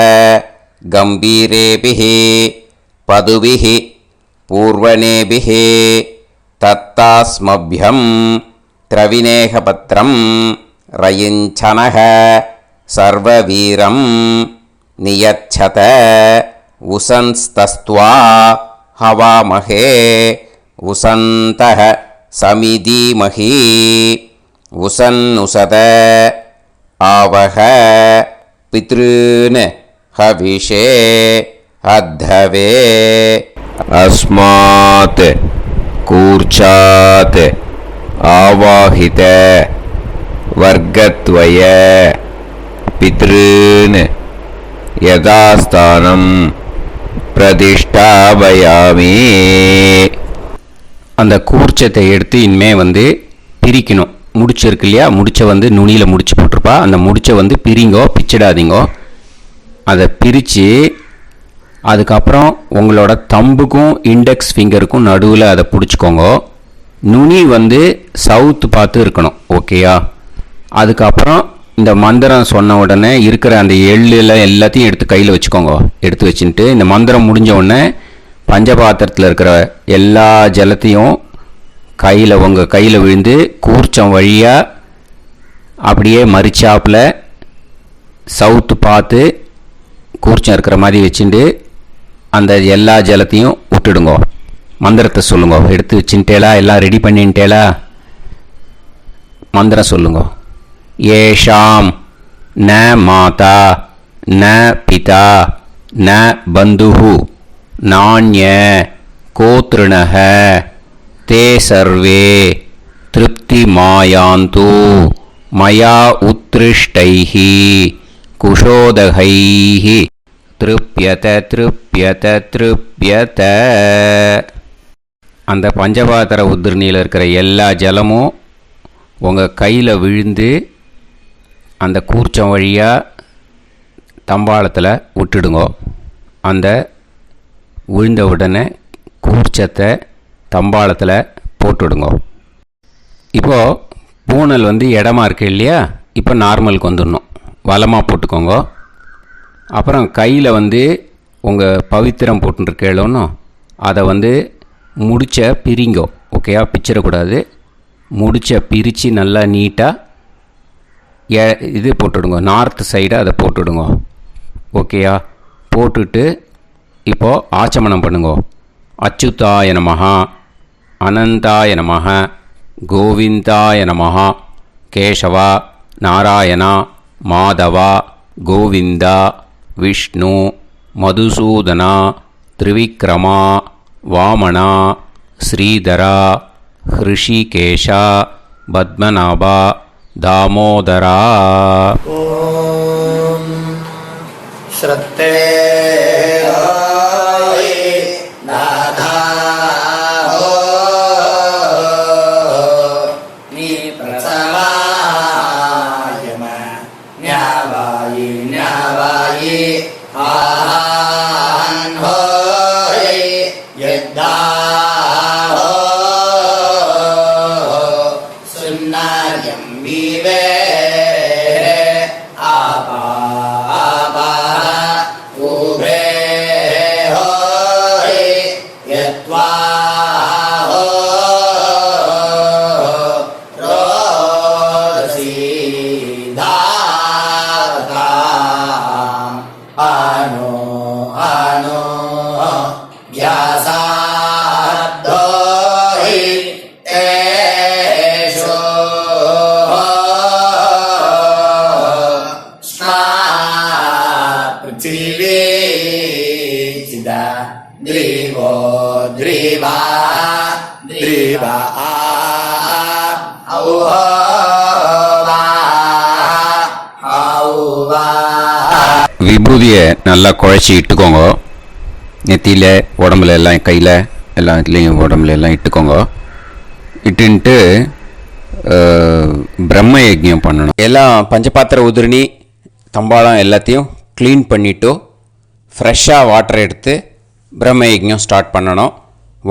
கம்பீரேபிஹி பதுபிஹி பூர்வணேபிஹி தத்தாஸ்மப்யம் திரவிநேகபத்ரம் ரயிஞ்சனஹ சர்வவீரம் நியச்சத உசன்ஸ்தஸ்த்வா ஹவாமஹே உசந்தஹ சமிதீமஹி உசன்னுசத ஆவஹ பித்ருன் ஹவிஷே அத்தவே. அஸ்மாத் கூர்ச்சாத் ஆவாஹித வர்க்கத்வய பித்ருன் யதாஸ்தானம் பிரதிஷ்டாபயாமி. அந்த கூர்ச்சத்தை எடுத்து இனிமே பிரிக்கணும். முடிச்சு இருக்கு இல்லையா? முடிச்சை நுனியில் முடிச்சு போட்டிருப்பா. அந்த முடிச்சை பிரிங்கோ, பிச்சிடாதீங்கோ. அதை பிரித்து அதுக்கப்புறம் உங்களோட தம்புக்கும் இண்டெக்ஸ் ஃபிங்கருக்கும் நடுவில் அதை பிடிச்சிக்கோங்க. நுனி சவுத்து பார்த்து இருக்கணும். ஓகேயா? அதுக்கப்புறம் இந்த மந்திரம் சொன்ன உடனே இருக்கிற அந்த எள்ளில் எல்லாத்தையும் எடுத்து கையில் வச்சுக்கோங்க. எடுத்து வச்சுட்டு இந்த மந்திரம் முடிஞ்ச உடனே பஞ்சபாத்திரத்தில் இருக்கிற எல்லா ஜலத்தையும் உங்கள் கையில் விழுந்து கூர்ச்சம் வழியாக அப்படியே மறிச்சாப்பில் சவுத்து பார்த்து கூர்ச்சம் இருக்கிற மாதிரி வச்சுட்டு அந்த எல்லா ஜலத்தையும் விட்டுடுங்க. மந்திரத்தை சொல்லுங்க. எடுத்து வச்சுட்டேலா? எல்லாம் ரெடி பண்ணிட்டேலா? மந்திரம் சொல்லுங்க. ஏஷாம் ந மாதா ந பிதா ந பந்துஹு நாண்ய கோத்ருணஹ தே சர்வே திருப்தி மாயாந்து மயா உத்ருஷ்டைஹி குஷோதகைஹி திருப்யத திருப்யத திருப்யத. அந்த பஞ்சபாத்திர உதிரணியில் இருக்கிற எல்லா ஜலமும் உங்கள் கையில் விழுந்து அந்த கூர்ச்சம் வழியாக தம்பாளத்தில் விட்டுடுங்கோ. அந்த விழுந்த உடனே கூர்ச்சத்தை தம்பாளத்தில் போட்டுடுங்கோ. இப்போது பூனல் இடமா இருக்கு இல்லையா, இப்போ நார்மலுக்கு வந்துடணும். வலமாக போட்டுக்கோங்க. அப்புறம் கையில் உங்கள் பவித்திரம் போட்டுருக்கேளோன்னு அதை முடிச்ச பிரிங்கோ. ஓகேயா, பிச்சிடக்கூடாது. முடிச்ச பிரித்து நல்லா நீட்டாக இது போட்டுடுங்க, நார்த் சைடு அதை போட்டுடுங்க. ஓகேயா, போட்டுட்டு இப்போது ஆச்சமனம் பண்ணுங்க. அச்சுதாய நமஹ, அனந்தாய நமஹ, கோவிந்தாய நமஹ, கேசவா, நாராயணா, மாதவா, கோவிந்தா, விஷ்ணு, மதுசூதனா, திரிவிக்ரமா, வாமனா, ஸ்ரீதரா, ஹிருஷிகேஷா, பத்மநாபா, தாமோதரா. ஓம் ஸ்ரத்தே நாதா நீ பிரசவாயம ஞாவாயி ஞாவாயி ஆஹான் ஹோய் யத்தா சுன்னாயம் வீவே ஆபா ஆபா உபே ஹோய் யத்வா ரோசி தாதா ஆனோ ஆனோ வ்யாசாத்தோஹி தேஷோ ஸ்மா பிருத்திவி சிதா த்ரிவோ த்ரிவா த்ரிவா ஔவா ஔவா. விபூதியை நல்லா குழச்சி இட்டுக்கோங்க. நெத்தியில், உடம்புல எல்லாம், கையில் எல்லாம், இதுலேயும் உடம்புல எல்லாம் இட்டுக்கோங்க. இட்டுன்ட்டு பிரம்ம யஜ்ஞம் பண்ணணும். எல்லாம் பஞ்சபாத்திர உதிரணி தம்பாளம் எல்லாத்தையும் க்ளீன் பண்ணிவிட்டு ஃப்ரெஷ்ஷாக வாட்டர் எடுத்து பிரம்ம யஜ்ஞம் ஸ்டார்ட் பண்ணணும்.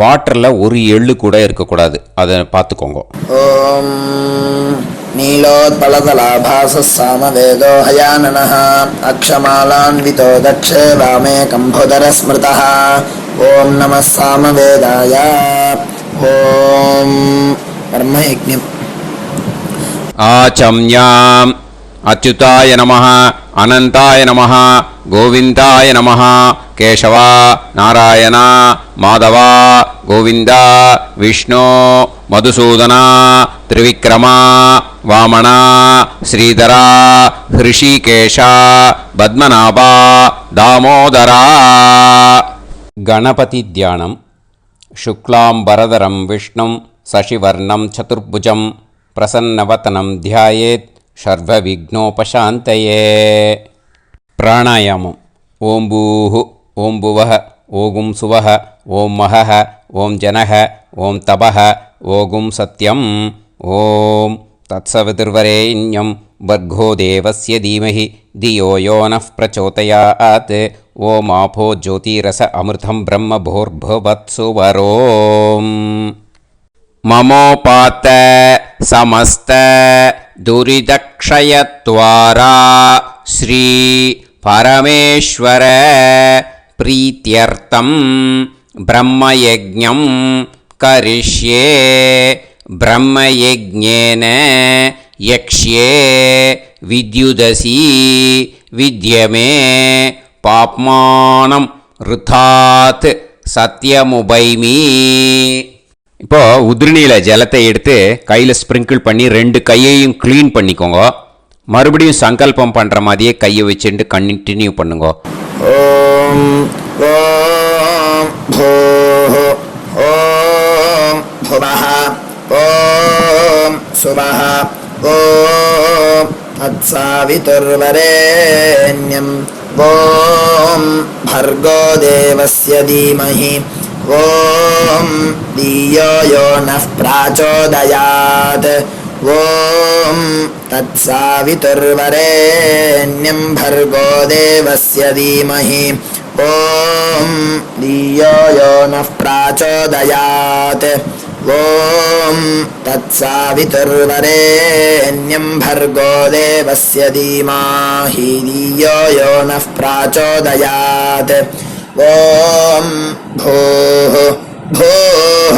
வாட்டரில் ஒரு எள்ளு கூட இருக்கக்கூடாது, அதை பார்த்துக்கோங்க. ஓம் நீலோத்பலதலாபாசः சாமவேதோ ஹயானனः அக்ஷமாலான்விதோ தக்ஷே வாமே கம்போதர ஸ்மிருதः. ஓம் நமः சாமவேதாய. ஓம் பிரம்மயஜ்ஞம். ஆச்சம்யாம் அச்சுதாய நமஹ, அனந்தாய நமஹ, கோவிந்தாய நமஹ, கேசவா, நாராயணா, மாதவா, கோவிந்தா, விஷ்ணு, மதுசூதனா, திரிவிக்ரமா, வாமனா, ஸ்ரீதரா, ஹிருஷிகேஷா, பத்மநாபா, தாமோதரா. கணபதி தியானம். शुक्लांबरधरं विष्णुं शशिवर्णं चतुर्भुजं प्रसन्नवदनं ध्यायेत् सर्वविघ्नोपशान्तये. प्राणायामम्. ओं भूः, ओं भुवः, ओं सुवः, ओं महः, ओं जनः, ओं तपः, ओं सत्यम्. ओं तत्सवितुर्वरेण्यं भर्गो देवस्य धीमहि धियो यो नः प्रचोदयात्. ओम आपो ज्योतिरस अमृतं ब्रह्म भूर्भुवत्सु वरोम. ममोपात समस्त दुरिदक्षयत्वारा श्री परमेश्वर प्रीत्यर्थं ब्रह्मयज्ञं करिष्ये. ब्रह्मयज्ञेन यक्ष्ये विद्युदसि विद्यमे பாப்மானம் ருத்தாத் சத்யமுபைமி. இப்போ உதிரணியில் ஜலத்தை எடுத்து கையில் ஸ்ப்ரிங்கிள் பண்ணி 2 கையையும் க்ளீன் பண்ணிக்கோங்க. மறுபடியும் சங்கல்பம் பண்ணுற மாதிரியே கையை வச்சுட்டு கண்டினியூ பண்ணுங்க. ஓம் ஓம் பூஹ ஓம் புவஹ ஓம் சுவஹ ஓம் அத்சாவிதுர்வரேண்யம் ஓம் भर्गो देवस्य धीमहि ॐ धियो यो नः प्राचोदयात् ॐ तत्सावितुर्वरेण्यं भर्गो देवस्य धीमहि ॐ धियो यो नः प्राचोदयात् ॐ तत्सावितुर्वरेण्यं भर्गो देवस्य धीमहि धियो यो नः प्राचोदयात् ॐ भूः भूः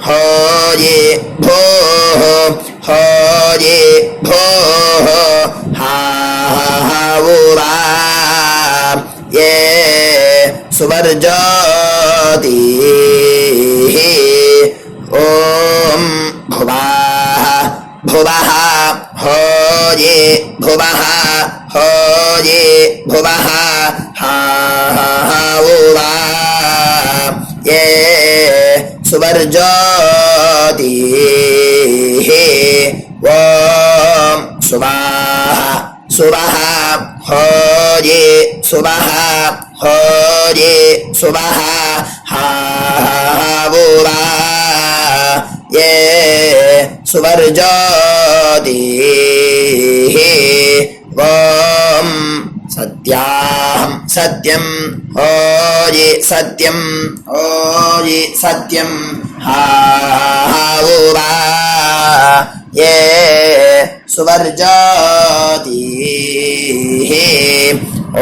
हरि भूः हरि भूः हा उवा ये सुवर्जति ॐ भुवः भुवः हरि भुवः हरि भुवः हा उवा ये सुवर्जति ॐ सुवाः सुवः हरि सुवः हरि सुवः हा उवा ये सुवर्जति ॐ सत्याहं सत्यं हरि सत्यं हरि सत्यं हा उवा ये सुवर्जति ॐ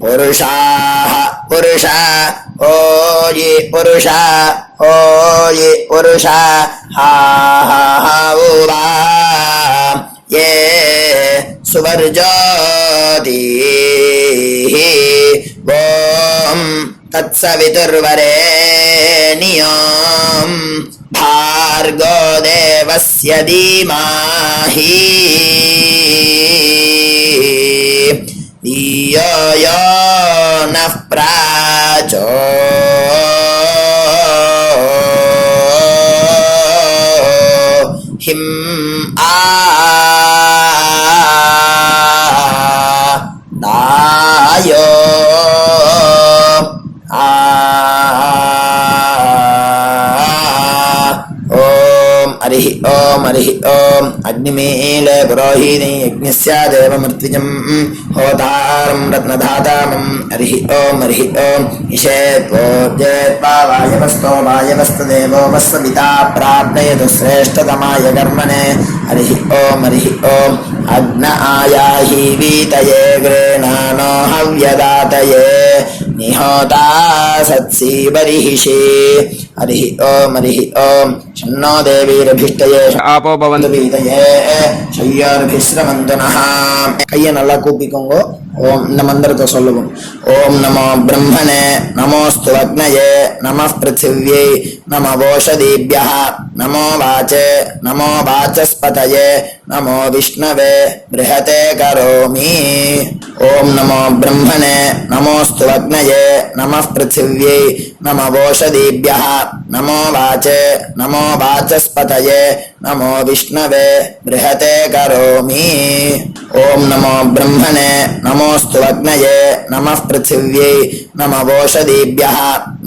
पुरुषाः पुरुषा हरि पुरुषा हरि पुरुषा हा उवा ये सुवर्जति ॐ तत्सवितुर्वरेण्यं भार्गो देवस्य धीमहि धियो यो नः दायो हरिः ॐ अग्निमीले पुरोहिणी यज्ञस्य देवमृत्युजं होतारं रत्नधातामं हरिः ॐ ईशेत्वोज्जेत्वा वायवस्तो वायवस्तदेवो वस्वपिता प्राप्नयतु श्रेष्ठतमाय कर्मणे हरिः ॐ अग्न आयाहि वीतये गृह्णानो हव्यदातये निहोता सत्सि बर्हिषि हरिः ॐ शन्नो देवीरभिष्टये आपो भवन्तु வீதையே ஷய்யார்பிஸ்ரமந்து நः கையை நல்லா கூப்பிக்கோங்க. ஓம் இந்த மந்திரத்தை சொல்லுவோம். ஓம் நமோ பிரம்மணே நமோஸ்து அக்னயே நமः பிருத்திவ்யை நம ஓஷதீப்யः நமோ வாச்சே நமோ வாசஸ்பதயே நமோ விஷ்ணவே ப்ருஹதே கரோமி. ஓம் நமோ பிரம்மணே நமோஸ்து அக்னயே நமः பிருத்திவ்யை நம ஓஷதீப்யः நமோ வாச்சே நமோ வாசஸ்பதயே நமோ விஷ்ணவே ப்ருஹதே கரோமி. ஓம் நமோ பிரம்மணே நமோஸ்து அக்னயே நமः பிருத்திவ்யை நம ஓஷதீப்யः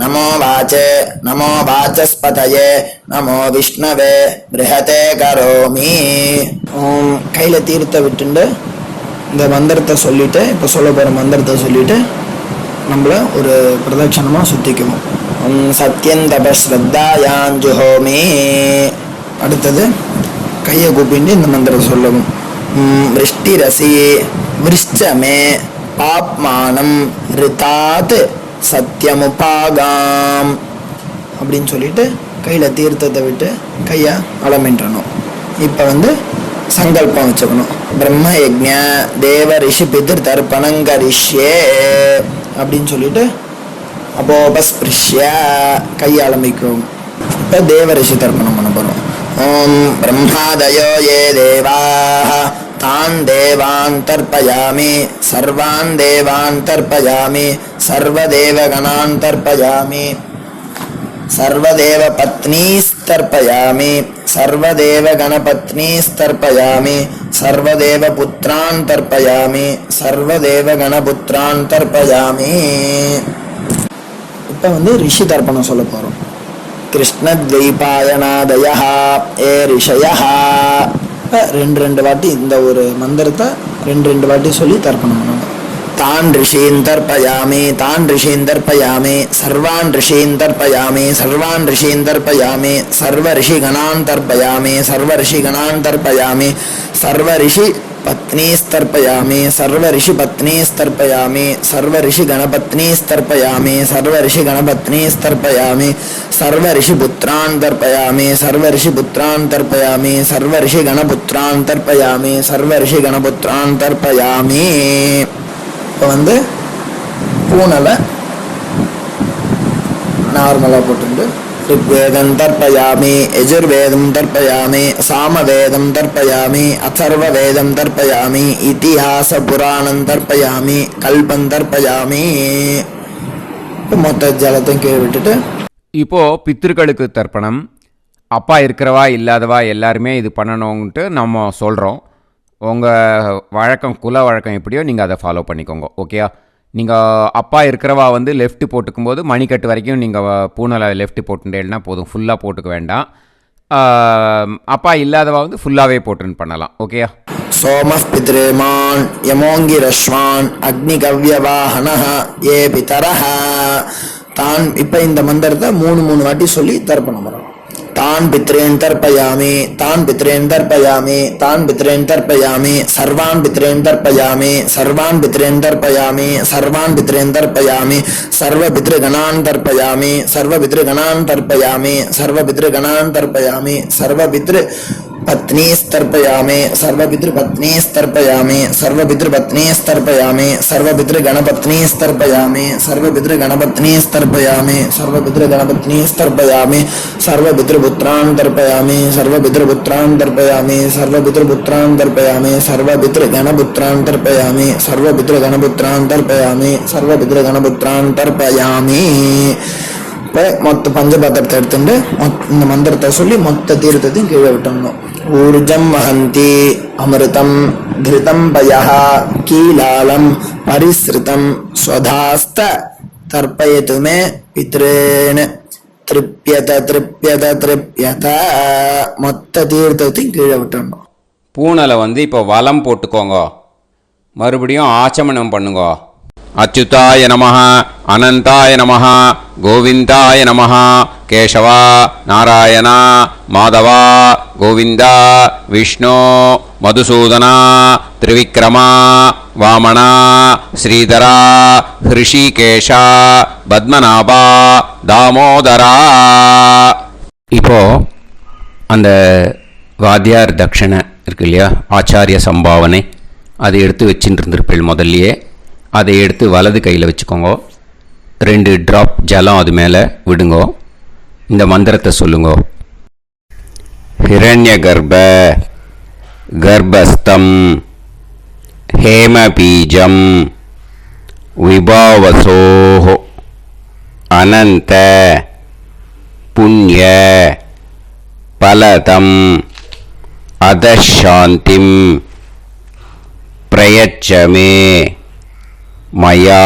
நமோ வாச்சே நமோ வாசஸ்பதயே நமோ விஷ்ணவே ப்ருஹதே கரோமி. ஓம் கையில தீர்த்த விட்டுண்டு இந்த மந்திரத்தை சொல்லிட்டு இப்போ சொல்ல போகிற மந்திரத்தை சொல்லிட்டு நம்மள ஒரு பிரதட்சணமாக சுற்றிக்குவோம். சத்யம் தபஸ்ரத்தாயாஞ்சுஹோமி. அடுத்தது கையை கூப்பிட்டு இந்த மந்திரத்தை சொல்லவும். விருஷ்டிரசி விருஷ்சமே பாப்மானம் ரிதாத் சத்யமுபாகாம் அப்படின்னு சொல்லிட்டு கையில் தீர்த்தத்தை விட்டு கையை அலமின்றணும். இப்போ சங்கல்பம் வச்சுக்கணும். பிரம்ம யஜ்ஞ தேவ ரிஷி பிதிர் தர்ப்பணங்கரிஷ்யே அப்படின்னு சொல்லிட்டு அப்போபஸ்பிருஷ்ய கையை அலம்பிக்கும். இப்போ தேவ ரிஷி தர்ப்பணம் பண்ண போகிறோம். ஓம் பிரம்மாதயோ ஏ தேவாः तान् देवान् तर्पयामि सर्वान् देवान् तर्पयामि सर्वदेवगणान् तर्पयामि सर्वदेवपत्नीस्तर्पयामि सर्वदेवगणपत्नीस्तर्पयामि सर्वदेवपुत्रान् तर्पयामि सर्वदेवगणपुत्रान् तर्पयामि. இப்போ வந்து ரிஷி தர்ப்பணம் சொல்ல போகிறோம். கிருஷ்ணத்வைபாயனாதயா ஏ ரிஷயா. ரெண்டு வாட்டி இந்த ஒரு மந்திரத்தை ரெண்டு வாட்டி சொல்லி தர்ப்பணம் பண்ணணும். தான் ரிஷீன் தர்ப்பயாமி, தான் ரிஷீன் தர்ப்பயாமி, சர்வான் ரிஷீன் தர்ப்பயாமி, சர்வான் ரிஷீன் தர்ப்பயாமி, சர்வ ரிஷி கணான் தர்ப்பயாமி, சர்வ ரிஷி கணான் தர்ப்பயாமி, சர்வ ரிஷி பத்னீஸ்தர்ப்பயாமி, சர்வ ரிஷி பத்னீஸ்தர்ப்பயாமி, சர்வ ரிஷி கணபத்னீஸ்தர்ப்பயாமி, சர்வ ரிஷி கணபத்னீஸ்தர்ப்பயாமி, சர்வ ரிஷி புத்ரான் தர்ப்பயாமி, சர்வ ரிஷி புத்ரான் தர்ப்பயாமி, சர்வ ரிஷி கணபுத்ரான் தர்ப்பயாமி, சர்வ ரிஷி கணபுத்ரான் தர்ப்பயாமி. இப்போ வந்து பூனலை நார்மலாக போட்டு ऋग्वेदं तर्पयामि, यजुर्वेदं तर्पयामि, सामवेदं तर्पयामि, अथर्ववेदं तर्पयामि, इतिहासपुराणं तर्पयामि, कल्पं तर्पयामि. மொத்த ஜலத்தையும் கீழே விட்டுட்டு இப்போது பித்திருக்களுக்கு தர்ப்பணம். அப்பா இருக்கிறவா இல்லாதவா எல்லாருமே இது பண்ணணுன்ட்டு நம்ம சொல்கிறோம். உங்கள் வழக்கம் குல வழக்கம் எப்படியோ நீங்கள் அதை ஃபாலோ பண்ணிக்கோங்க. ஓகேயா? நீங்கள் அப்பா இருக்கிறவா வந்து லெஃப்ட்டு போட்டுக்கும்போது மணிக்கட்டு வரைக்கும் நீங்கள் பூனலை லெஃப்ட்டு போட்டுட்டேன்னா போதும், ஃபுல்லாக போட்டுக்க வேண்டாம். அப்பா இல்லாதவா வந்து ஃபுல்லாகவே போட்டுன்னு பண்ணலாம். ஓகேயா? சோமः பித்ரேமான் யமோங்கிரஸ்வான் அக்னிகவ்யவாஹனः ஏ பிதரஹ. தான் இப்போ இந்த மந்திரத்தை மூணு வாட்டி சொல்லி தர்ப்பணம் பண்ணணும். தான் பித்ரேன் தர்ப்பயாமி, தான் பித்ரேன் தர்ப்பயாமி, தான் பித்ரேன் தர்ப்பயாமி, சர்வான் பித்ரேன் தர்ப்பயாமி, சர்வான் பித்ரேன் தர்ப்பயாமி, சர்வான் பித்ரேன் தர்ப்பயாமி, சர்வ பித்ருகணான் தர்ப்பயாமி, சர்வ பித்ருகணான் தர்ப்பயாமி, சர்வ பித்ருகணான் தர்ப்பயாமி, சர்வ பித்ரு பத்னீஸ்தர்ப்பயாமி, சர்வ பித்ரு பத்னீஸ்தர்ப்பயாமி, சர்வ பித்ரு பத்னீஸ்தர்ப்பயாமி, சர்வ பித்ரு கணபத்னீஸ்தர்ப்பயாமி, சர்வ பித்ரு கணபத்னீஸ்தர்ப்பயாமி, சர்வ பித்ரு கணபத்னீஸ்தர்ப்பயாமி, சர்வ பித்ரு புத்ரான் தர்ப்பயாமி, சர்வ பித்ரு புத்ரான் தர்ப்பயாமி, சர்வ பித்ரு புத்ரான் தர்ப்பயாமி, சர்வ பித்ரு கணபுத்ரான் தர்ப்பயாமி, சர்வ பித்ரு கணபுத்ரான் தர்ப்பயாமி, சர்வ பித்ரு கணபுத்ரான் தர்ப்பயாமி. இப்போ மொத்த பஞ்சபாத்திரத்தை எடுத்துட்டு இந்த மந்திரத்தை சொல்லி மொத்த தீர்த்தத்தையும் கீழே விட்டணும். ஊர்ஜம் வஹந்தி அமிர்தம் கிருதம் பயஹ கீலாலம் பரிஸ்ருதம் ஸ்வதாஸ்த தர்ப்பயது மே பித்ரேன திருப்யத திருப்யத திருப்யத. மொத்த தீர்த்தத்தையும் கீழே விட்டணும். பூனலை வந்து இப்போ வலம் போட்டுக்கோங்க. மறுபடியும் ஆச்சமனம் பண்ணுங்க. அச்சுதாய நமஹ, அனந்தாய நமஹ, கோவிந்தாய நமஹ, கேசவா, நாராயணா, மாதவா, கோவிந்தா, விஷ்ணு, மதுசூதனா, திரிவிக்ரமா, வாமனா, ஸ்ரீதரா, ஹிருஷிகேஷா, பத்மநாபா, தாமோதரா. இப்போ அந்த வாத்தியார் தட்சணை இருக்கு இல்லையா, ஆச்சாரிய சம்பாவனை, அதை எடுத்து வச்சுட்டு இருந்திருப்பேள் முதல்லையே. அதை எடுத்து வலது கையில் வச்சுக்கோங்க. 2 ட்ராப் ஜலம் அது மேலே விடுங்கோ. இந்த மந்திரத்தை சொல்லுங்க. ஹிரண்ய கர்ப்ப கர்ப்பஸ்தம் ஹேமபீஜம் விபாவசோஹ அனந்த புண்ணிய பலதம் அதசாந்திம் பிரயச்சமே மயா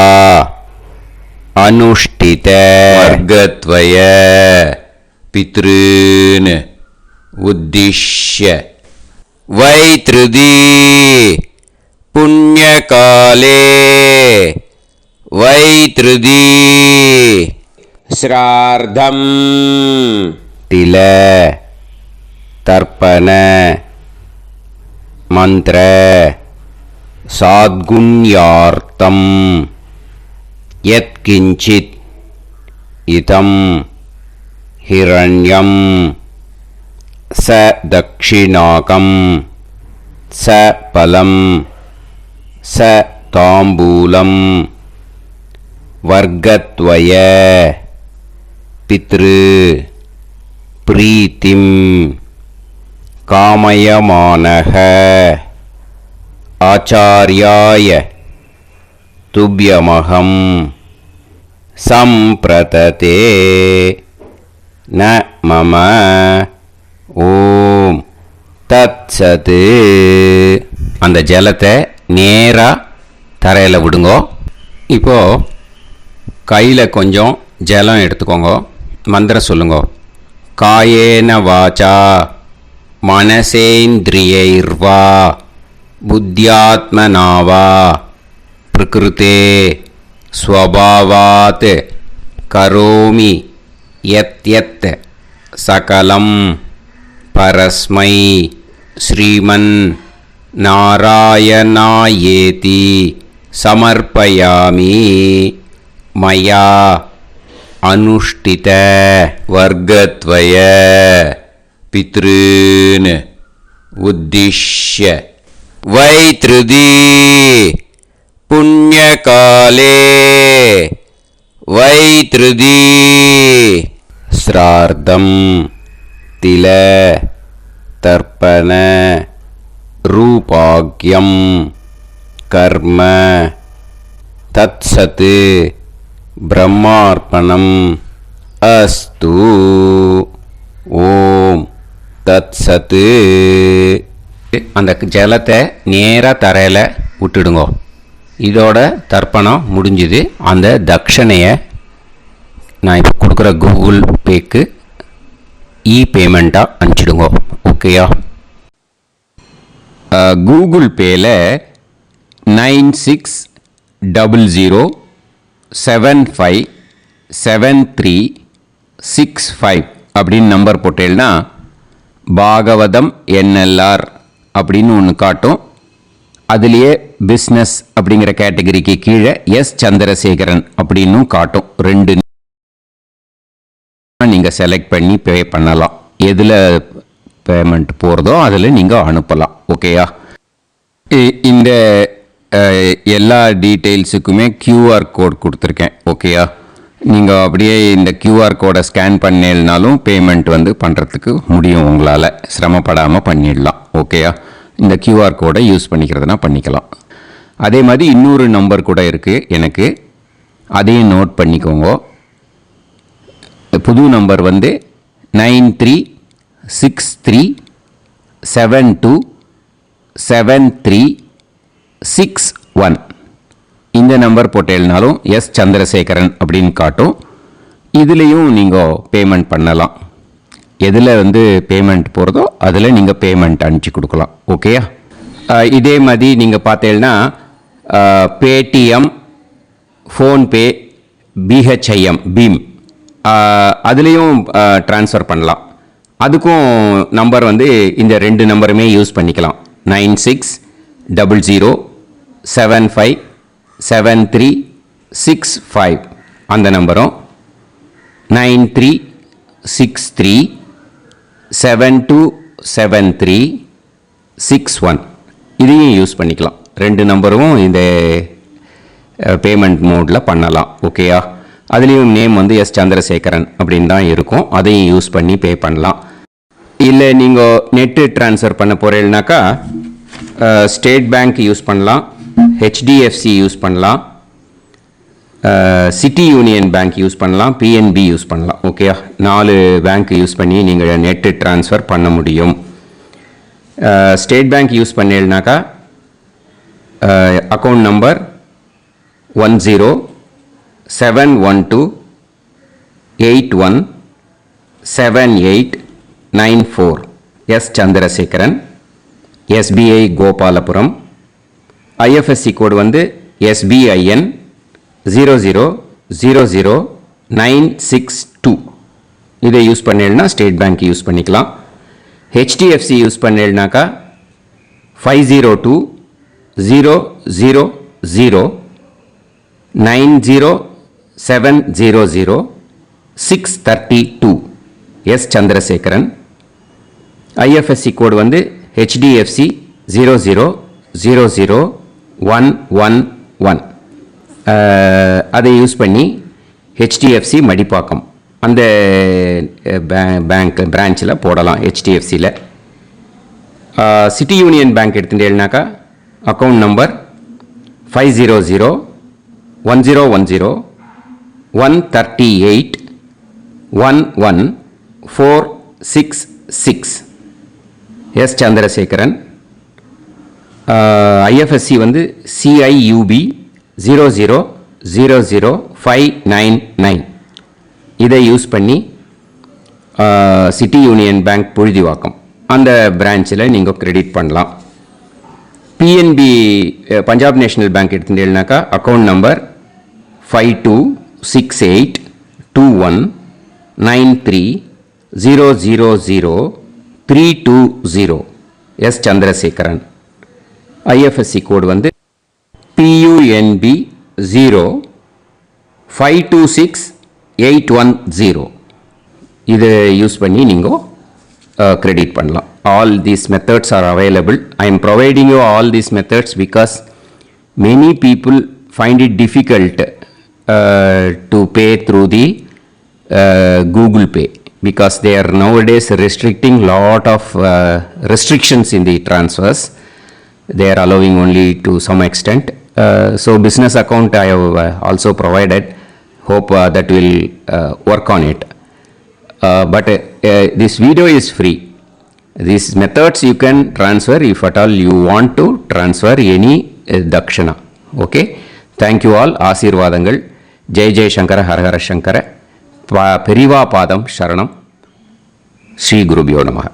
அனுஷ்டித வர்க்கத்வய பித்ருன் உத்திஷ்ய வைத்ருதி புண்ணியகாலே வைத்ருதி ஸ்ரார்த்தம் தில தர்ப்பண மந்திர சாத்குண்யார்த்தம் யத்கிஞ்சித் இதம் ஹிரண்யம் ச தக்ஷிணாகம் ச பலம் ச தாம்பூலம் வர்க்கத்வய பித்ரு பிரீத்திம் காமயமானஹ ஆச்சார்யாய துப்யமகம் சம்பிரததே ந மம ஓம் தத்சது. அந்த ஜலத்தை நேராக தரையில் விடுங்கோ. இப்போது கையில் கொஞ்சம் ஜலம் எடுத்துக்கோங்க. மந்திரம் சொல்லுங்க. காயேன வாச்சா மனசேந்திரியைர்வா புத்தியாத்மனாவா பிரகிருதே ஸ்வபாவாத் கரோமி யத் சகலம் பரஸ்மை ஸ்ரீமன் நாராயணாயேதி சமர்ப்பயாமி மயா அனுஷ்டித வர்க்கத்வய பித்ருன் உத்திஷ்ய வைத்ருதி புண்ணியகாலே வைத்ருதி ஸ்ரார்த்தம் தில தர்ப்பண ரூபாக்யம் கர்ம தத்சத் பிரம்மார்ப்பணம் அஸ்து. ஓம் தத்சத். அந்த ஜலத்தை நேராக தரையில் விட்டுடுங்க. இதோட தர்ப்பணம் முடிஞ்சுது. அந்த தட்சணையை நான் இப்போ கொடுக்குற கூகுள் பேக்கு பேமெண்ட்டாக அனுப்பிச்சிடுங்க. ஓகேயா? கூகுள் பேயில் 9600757365 அப்படின்னு நம்பர் போட்டேன்னா பாகவதம் NLR அப்படின்னு ஒன்று காட்டும். அதுலேயே பிஸ்னஸ் அப்படிங்கிற கேட்டகரிக்கு கீழே எஸ் சந்திரசேகரன் அப்படின்னும் காட்டும். 2 நீங்கள் செலக்ட் பண்ணி பே பண்ணலாம். எதில் பேமெண்ட் போகிறதோ அதில் நீங்கள் அனுப்பலாம். ஓகேயா? இந்த எல்லா டீட்டெயில்ஸுக்குமே QR கோட் கொடுத்துருக்கேன். ஓகேயா? நீங்கள் அப்படியே இந்த QR கோடை ஸ்கேன் பண்ணேன்னாலும் பேமெண்ட் பண்ணுறதுக்கு முடியும். உங்களால் சிரமப்படாமல் பண்ணிடலாம். ஓகேயா? இந்த QR கோடை யூஸ் பண்ணிக்கிறதுனா பண்ணிக்கலாம். அதே மாதிரி இன்னொரு நம்பர் கூட இருக்குது எனக்கு. அதையும் நோட் பண்ணிக்கோங்க. புது நம்பர் 9363727361. இந்த நம்பர் போட்டேல்னாலும் எஸ் சந்திரசேகரன் அப்படின்னு காட்டும். இதுலேயும் நீங்கள் பேமெண்ட் பண்ணலாம். எதில் பேமெண்ட் போகிறதோ அதில் நீங்கள் பேமெண்ட் அனுப்பிச்சி கொடுக்கலாம். ஓகேயா? இதே மாதிரி நீங்கள் பார்த்தேன்னா பேடிஎம், ஃபோன்பே, பிஹெச்ஐஎம், பீம் அதுலேயும் ட்ரான்ஸ்ஃபர் பண்ணலாம். அதுக்கும் நம்பர் இந்த 2 நம்பருமே யூஸ் பண்ணிக்கலாம். 9600757365 அந்த நம்பரும் 9363727361 இதையும் யூஸ் பண்ணிக்கலாம். 2 நம்பரும் இந்த பேமெண்ட் மோடில் பண்ணலாம். ஓகேயா? அதுலேயும் நேம் எஸ் சந்திரசேகரன் அப்படின்னு தான் இருக்கும். அதையும் யூஸ் பண்ணி பே பண்ணலாம். இல்லை நீங்கள் நெட்டு ட்ரான்ஸ்ஃபர் பண்ண போகிறீங்கனாக்கா ஸ்டேட் பேங்க் யூஸ் பண்ணலாம், HDFC யூஸ் பண்ணலாம், சிட்டி யூனியன் பேங்க் யூஸ் பண்ணலாம், PNB யூஸ் பண்ணலாம். ஓகேயா? 4 பேங்க் யூஸ் பண்ணி நீங்கள் நெட்டு ட்ரான்ஸ்ஃபர் பண்ண முடியும். ஸ்டேட் பேங்க் யூஸ் பண்ணீங்கனாக்கா account number 1071281789 S Chandrasekaran, SBI Gopalapuram. IFSC code SBIN 0000962. இதை யூஸ் பண்ணீங்கன்னா ஸ்டேட் பேங்க் யூஸ் பண்ணிக்கலாம். HDFC யூஸ் பண்ணீங்கனாக்கா 5020090700 S Chandrasekaran. IFSC code HDFC 0000111. அதை யூஸ் பண்ணி HDFC மடிப்பாக்கம் அந்த பேங்க் பிரான்ச்சில் போடலாம். HDFCயில் சிட்டி யூனியன் பேங்க் எடுத்துட்டேன்னாக்கா account number 5001010381146 S Chandrasekaran. IFSC CIUB 0000599 இதை யூஸ் பண்ணி சிட்டி யூனியன் பேங்க் புழுதிவாக்கம் அந்த பிரான்ச்சில் நீங்கள் கிரெடிட் பண்ணலாம். பிஎன்பி பஞ்சாப் நேஷ்னல் பேங்க் எடுத்துட்டீங்கன்னாக்கா account number 52682193000320 S Chandrasekaran. IFSC code வந்து PUNB 0526810. இதை யூஸ் பண்ணி நீங்கள் கிரெடிட் பண்ணலாம். All these methods are available. I am providing you all these methods because many people find it difficult to pay through the Google Pay because they are nowadays restricting lot of restrictions in the transfers. They are allowing only to some extent. So business account I have also provided. Hope that will work on it. But this video is free. These methods you can transfer if at all you want to transfer any dakshana. Okay. Thank you all. ஆசீர்வாதங்கள். ஜெய் ஜெய் சங்கர ஹர ஹர சங்கர. பெரிவா பாதம் சரணம். ஸ்ரீ குருபியோ நமஹ.